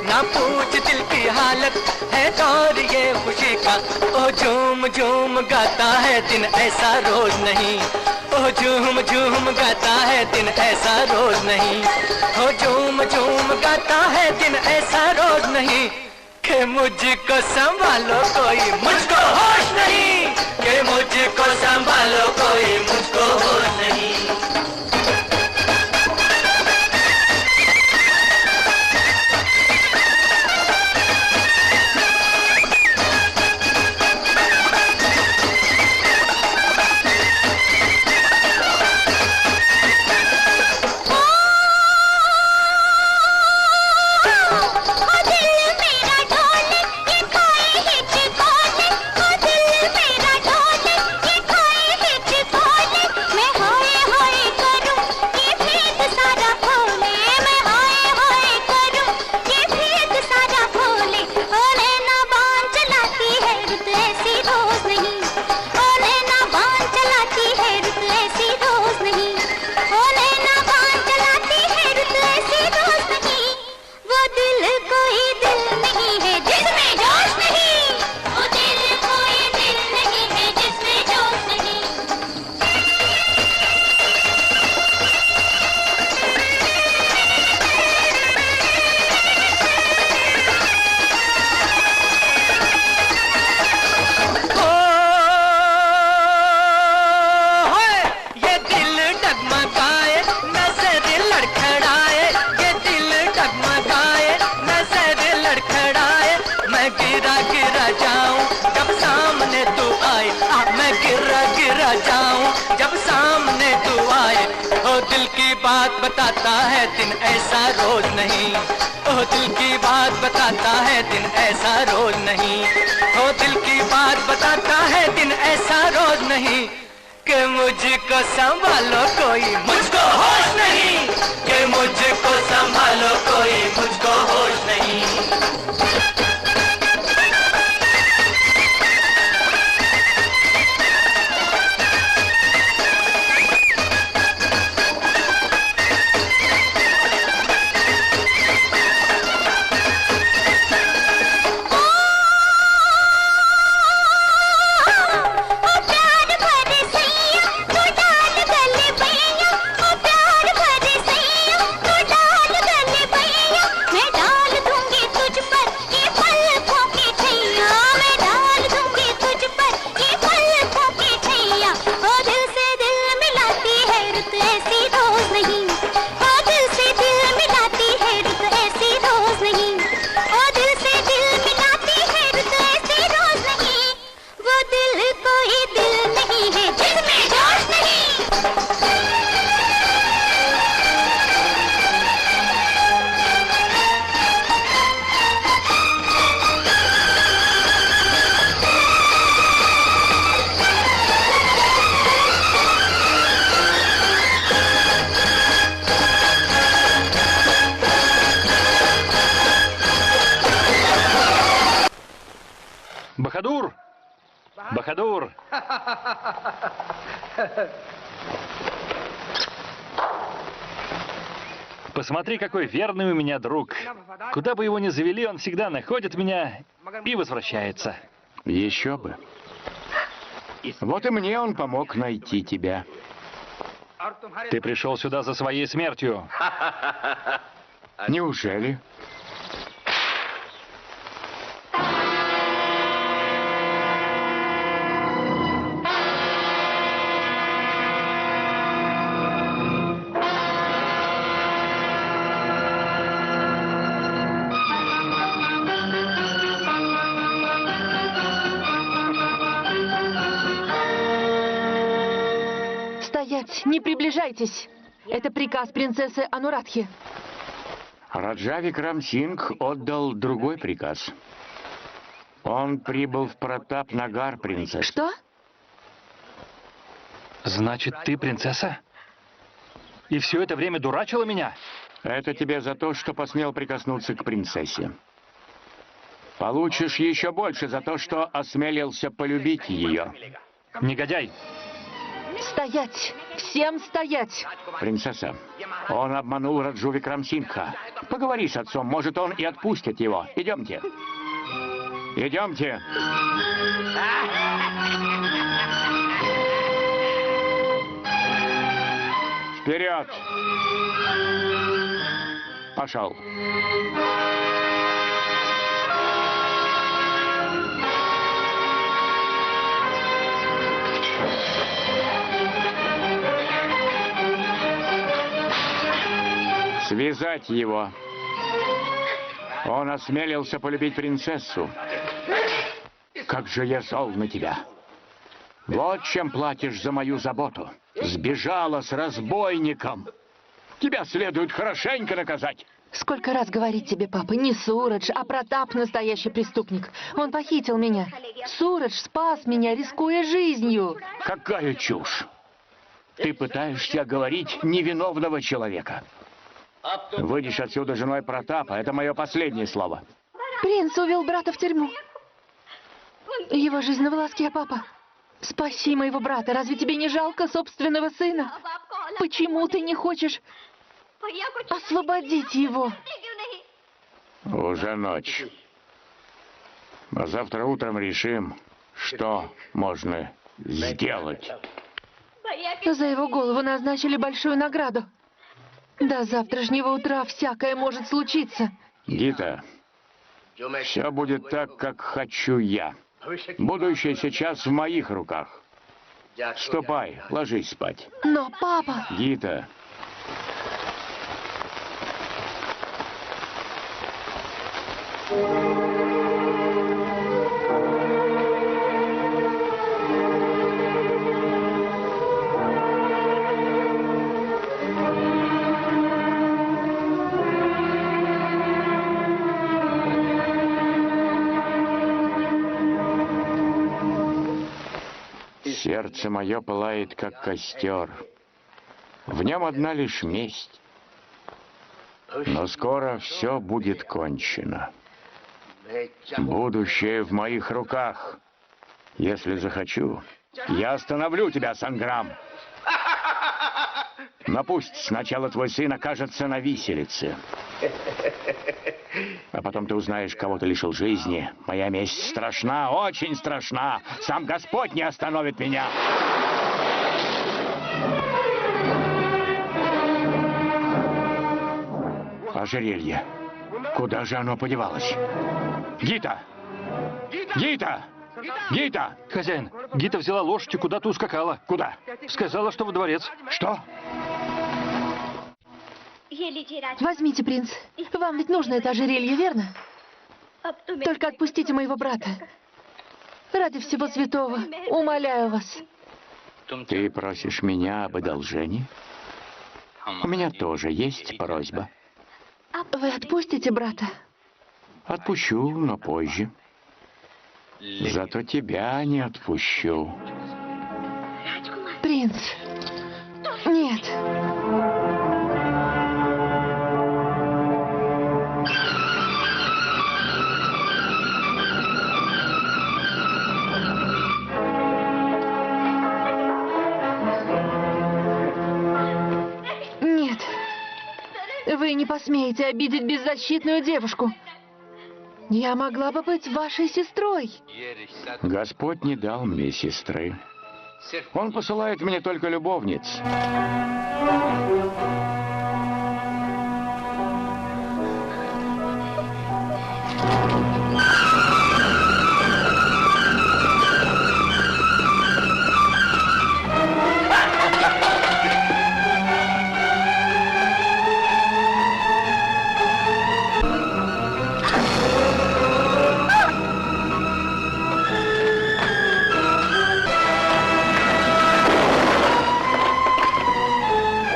ना पूछ दिल की हालत है दौर ये खुशी का, ओ झूम झूम गाता है दिन ऐसा रोज नहीं, ओ झूम झूम गाता है दिन ऐसा रोज नहीं, ओ झूम झूम गाता है दिन ऐसा रोज नहीं, कि मुझको संभालो कोई मुझको होश नहीं, कि मुझको संभालो कोई मुझको होश नहीं। जब सामने तू आए। ओ दिल की बात बताता है दिन ऐसा रोज नहीं। ओ दिल की बात बताता है दिन ऐसा रोज नहीं। ओ दिल की बात बताता है दिन ऐसा रोज नहीं। कि मुझको संभालो कोई मुझको होश नहीं। कि मुझको संभालो कोई मुझको होश नहीं। Бахадур! Бахадур! Посмотри, какой верный у меня друг. Куда бы его ни завели, он всегда находит меня и возвращается. Еще бы. Вот и мне он помог найти тебя. Ты пришел сюда за своей смертью. Неужели? Стоять! Не приближайтесь! Это приказ принцессы Анурадхи. Раджа Викрам Сингх отдал другой приказ. Он прибыл в Пратап-Нагар, принцесса. Что? Значит, ты принцесса? И все это время дурачила меня? Это тебе за то, что посмел прикоснуться к принцессе. Получишь еще больше за то, что осмелился полюбить ее. Негодяй! Стоять! Всем стоять! Принцесса, он обманул Раджу Викрам Сингха. Поговори с отцом, может, он и отпустит его. Идемте. Идемте. Вперед! Пошел. Связать его. Он осмелился полюбить принцессу. Как же я зол на тебя. Вот чем платишь за мою заботу. Сбежала с разбойником. Тебя следует хорошенько наказать. Сколько раз говорить тебе, папа, не Сурадж, а Пратап настоящий преступник. Он похитил меня. Сурадж спас меня, рискуя жизнью. Какая чушь. Ты пытаешься оговорить невиновного человека. Выйдешь отсюда женой Пратапа. Это мое последнее слово. Принц увел брата в тюрьму. Его жизнь на волоске, папа. Спаси моего брата. Разве тебе не жалко собственного сына? Почему ты не хочешь освободить его? Уже ночь. А завтра утром решим, что можно сделать. За его голову назначили большую награду. До завтрашнего утра всякое может случиться. Гита, все будет так, как хочу я. Будущее сейчас в моих руках. Ступай, ложись спать. Но, папа... Гита. Сердце мое пылает, как костер. В нем одна лишь месть. Но скоро все будет кончено. Будущее в моих руках. Если захочу, я остановлю тебя, Санграм. Но пусть сначала твой сын окажется на виселице. А потом ты узнаешь, кого ты лишил жизни. Моя месть страшна, очень страшна. Сам Господь не остановит меня. Ожерелье. Куда же оно подевалось? Гита! Гита! Гита! Хозяин, Гита взяла лошадь и куда-то ускакала. Куда? Сказала, что во дворец. Что? Возьмите, принц. Вам ведь нужно это ожерелье, верно? Только отпустите моего брата. Ради всего святого, умоляю вас. Ты просишь меня об одолжении? У меня тоже есть просьба. Вы отпустите брата? Отпущу, но позже. Зато тебя не отпущу. Принц. Нет. Нет. Вы не посмеете обидеть беззащитную девушку. Я могла бы быть вашей сестрой. Господь не дал мне сестры. Он посылает мне только любовниц.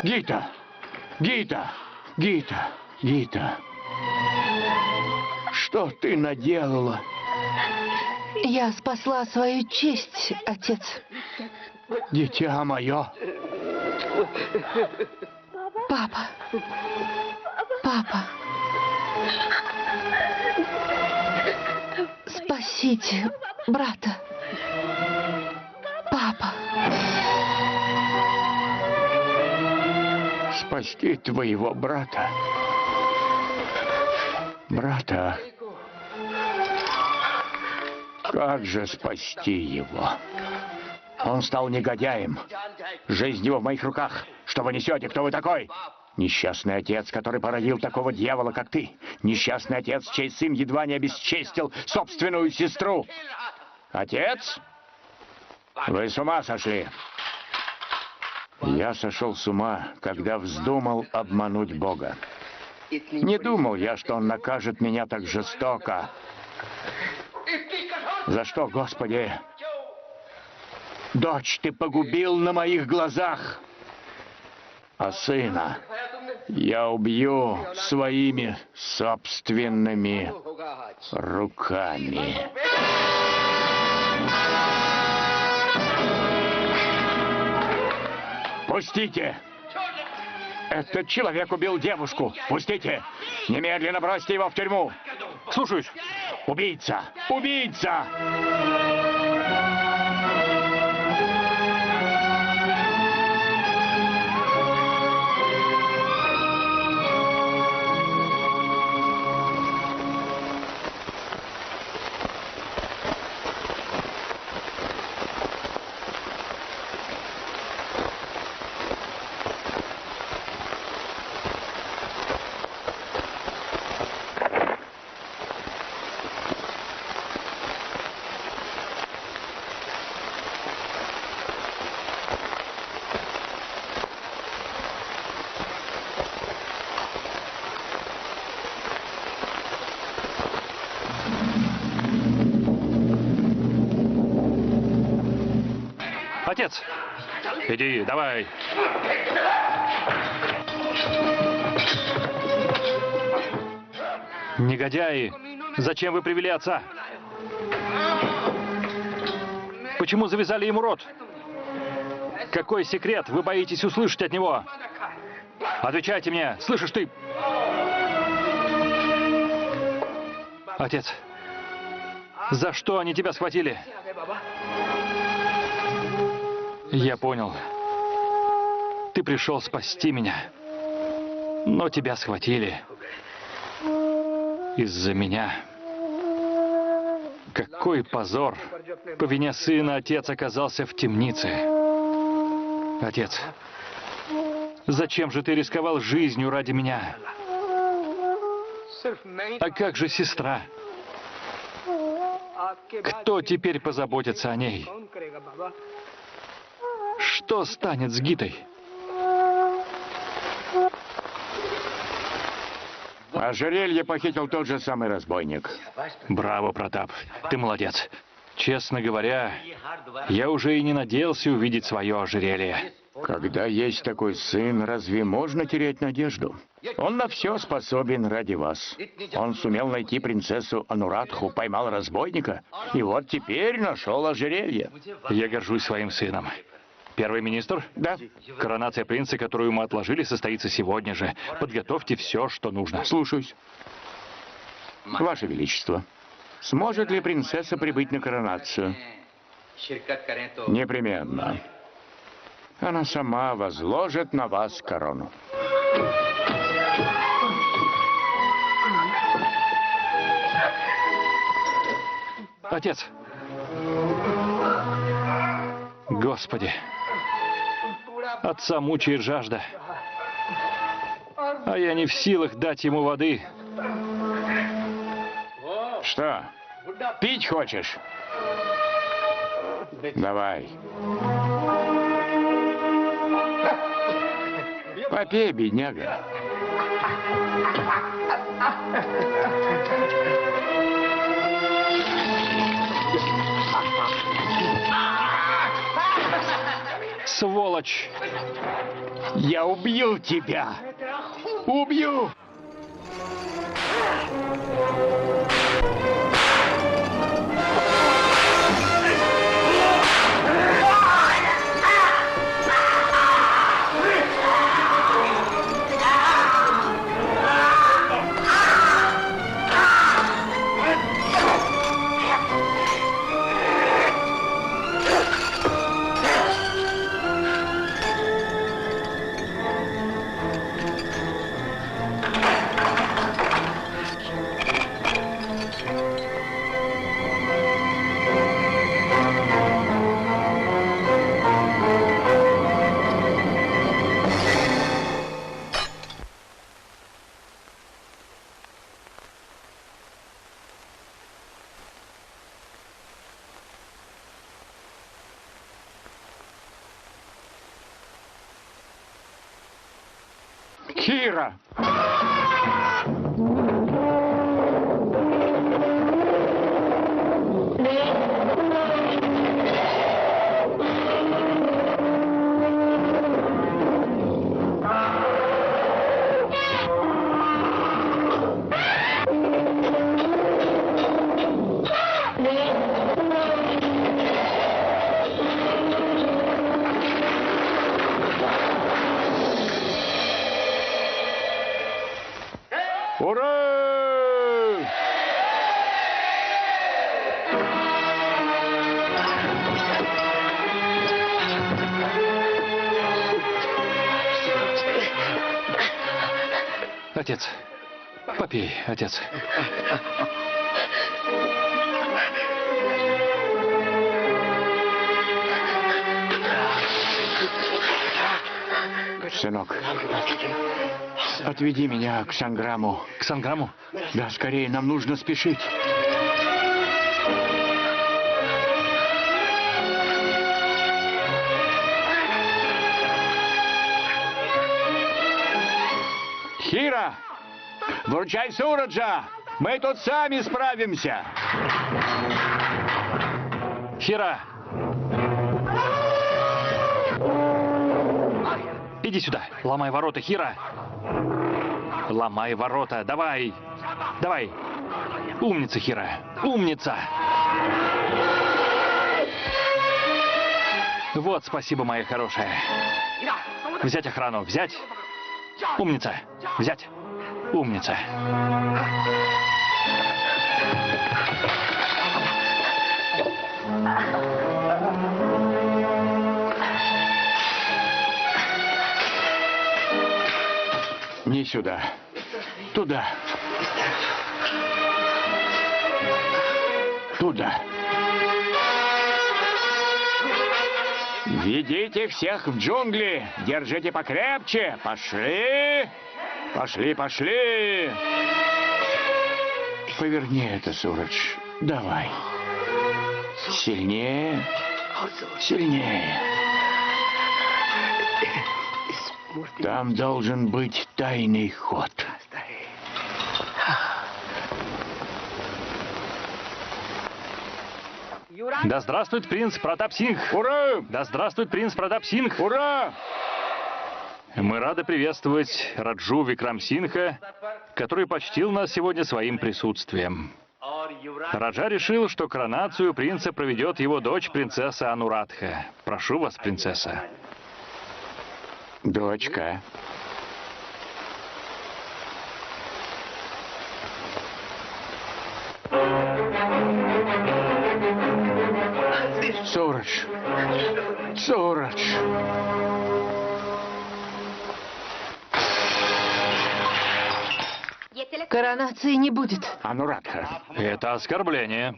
Гита! Гита! Гита! Гита! Что ты наделала? Я спасла свою честь, отец. Дитя мое! Папа. Папа. Спасите брата. Папа. Спасти твоего брата. Брата. Как же спасти его? Он стал негодяем. Жизнь его в моих руках. Что вы несете? Кто вы такой? Несчастный отец, который породил такого дьявола, как ты. Несчастный отец, чей сын едва не обесчестил собственную сестру. Отец? Вы с ума сошли? Я сошел с ума, когда вздумал обмануть Бога. Не думал я, что Он накажет меня так жестоко. За что, Господи? Дочь ты погубил на моих глазах, а сына я убью своими собственными руками. Пустите! Этот человек убил девушку. Пустите! Немедленно бросьте его в тюрьму. Слушаюсь. Убийца! Убийца! Отец, иди, давай. Негодяи, зачем вы привели отца? Почему завязали ему рот? Какой секрет вы боитесь услышать от него? Отвечайте мне, слышишь ты? Отец, за что они тебя схватили? Я понял. Ты пришел спасти меня, но тебя схватили из-за меня. Какой позор! По вине сына отец оказался в темнице. Отец, зачем же ты рисковал жизнью ради меня? А как же сестра? Кто теперь позаботится о ней? Что станет с Гитой? Ожерелье похитил тот же самый разбойник. Браво, Протап, ты молодец. Честно говоря, я уже и не надеялся увидеть свое ожерелье. Когда есть такой сын, разве можно терять надежду? Он на все способен ради вас. Он сумел найти принцессу Анурадху, поймал разбойника, и вот теперь нашел ожерелье. Я горжусь своим сыном. Первый министр? Да. Коронация принца, которую мы отложили, состоится сегодня же. Подготовьте все, что нужно. Слушаюсь. Ваше Величество, сможет ли принцесса прибыть на коронацию? Непременно. Она сама возложит на вас корону. Отец! Господи! Отца мучает жажда. А я не в силах дать ему воды. Что? Пить хочешь? Давай. Попей, бедняга. Сволочь! Я убью тебя! Убью! Кира! Ура! Отец, попей, отец. Сынок, отведи меня к Санграму. К Санграму? Да, скорее, нам нужно спешить. Хира, вручай Сураджа! Мы тут сами справимся! Хира! Иди сюда, ломай ворота, Хира! Ломай ворота, давай! Давай! Умница, Хира! Умница! Вот, спасибо, моя хорошая. Взять охрану, взять. Умница. Взять. Умница. Не сюда. Туда. Туда. Ведите всех в джунгли. Держите покрепче. Пошли. Пошли, пошли. Поверни это, Сурадж. Давай. Сильнее. Сильнее. Там должен быть тайный ход. Да здравствует принц Пратап Сингх! Ура! Да здравствует принц Пратап Сингх! Ура! Мы рады приветствовать Раджу Викрам Сингха, который почтил нас сегодня своим присутствием. Раджа решил, что коронацию принца проведет его дочь, принцесса Анурадха. Прошу вас, принцесса. Дочка. Сурадж. Сурадж. Коронации не будет. Анурадха. Это оскорбление.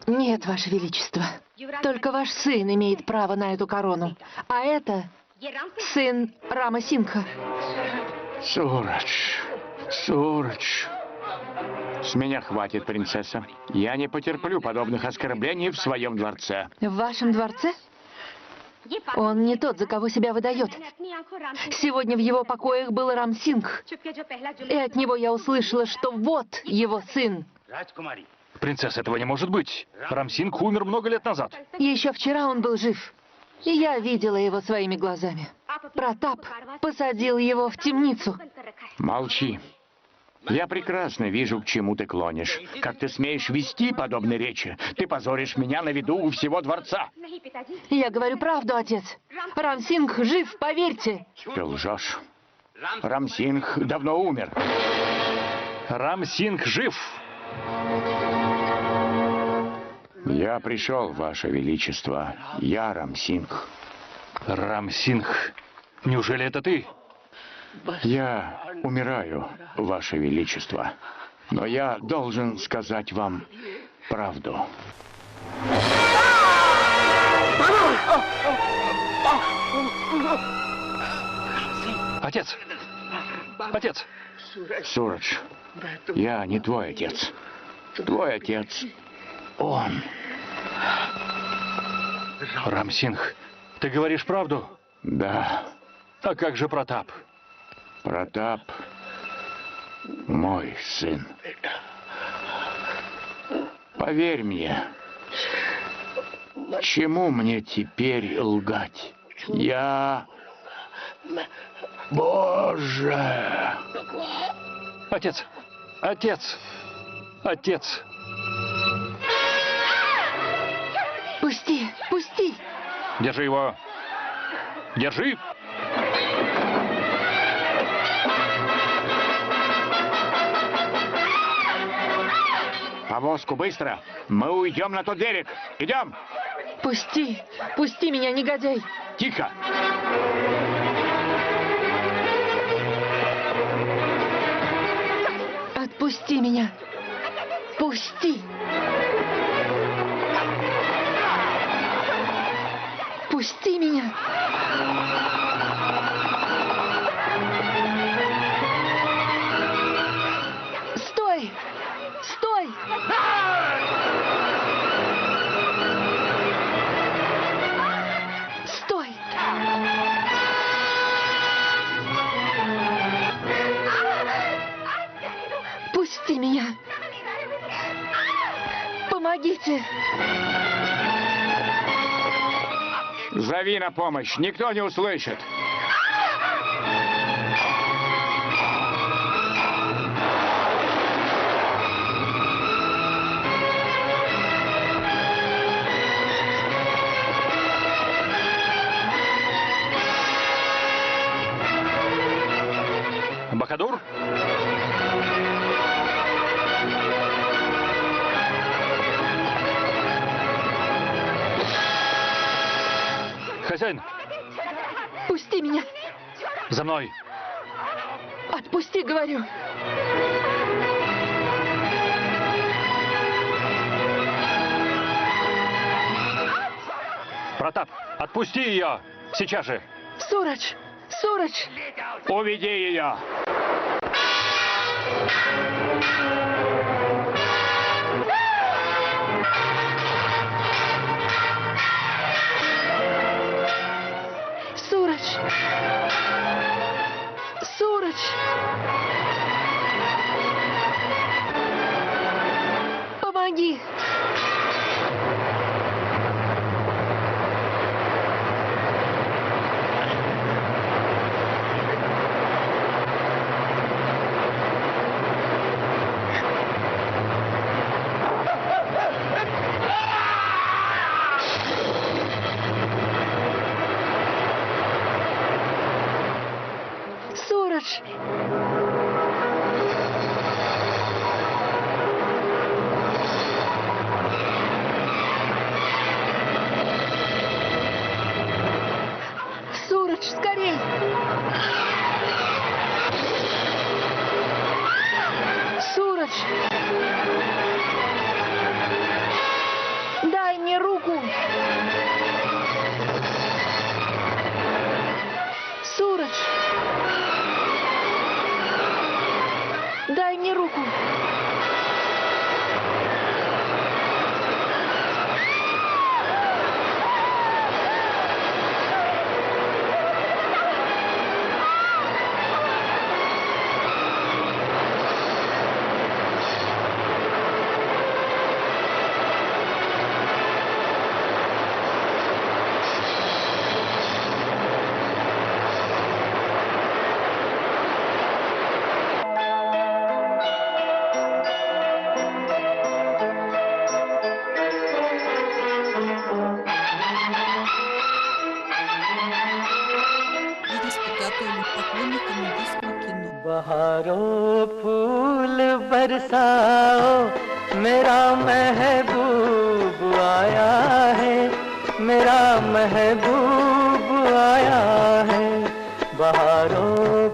Нет, Ваше Величество. Только ваш сын имеет право на эту корону. А это сын Рама Сингха. Сурадж. Сурадж. С меня хватит, принцесса. Я не потерплю подобных оскорблений в своем дворце. В вашем дворце? Он не тот, за кого себя выдает. Сегодня в его покоях был Рам Сингх. И от него я услышала, что вот его сын. Принцесса, этого не может быть. Рам Сингх умер много лет назад. Еще вчера он был жив. И я видела его своими глазами. Пратап посадил его в темницу. Молчи. Я прекрасно вижу, к чему ты клонишь. Как ты смеешь вести подобные речи? Ты позоришь меня на виду у всего дворца. Я говорю правду, отец. Рам Сингх жив, поверьте. Ты лжешь. Рам Сингх давно умер. Рам Сингх жив. Я пришел, Ваше Величество. Я Рам Сингх. Рам Сингх. Неужели это ты? Я умираю, Ваше Величество. Но я должен сказать вам правду. Отец! Отец! Сурадж, я не твой отец. Твой отец, он. Рам Сингх, ты говоришь правду? Да. А как же Пратап? Пратап мой сын. Поверь мне, чему мне теперь лгать? Я... Боже! Отец! Отец! Отец! Пусти! Пусти! Держи его! Держи! Повозку, быстро! Мы уйдем на тот берег! Идем! Пусти! Пусти меня, негодяй! Тихо! Отпусти меня! Пусти! Пусти меня! Стой! Стой! Стой! Пусти меня! Помогите! Зови на помощь, никто не услышит. Бахадур? Хозяин, Пусти меня! за мной. Отпусти, говорю! Протап, отпусти ее! Сейчас же! Сурадж! Сурадж! Уведи ее! Сурадж! Сурадж! Помоги! Сурадж! Сурадж, скорей! Сурадж! Дай мне руку! Сурадж! Дай мне руку! बहारों फूल बरसाओ, मेरा महबूब आया है, मेरा महबूब आया है। बहारों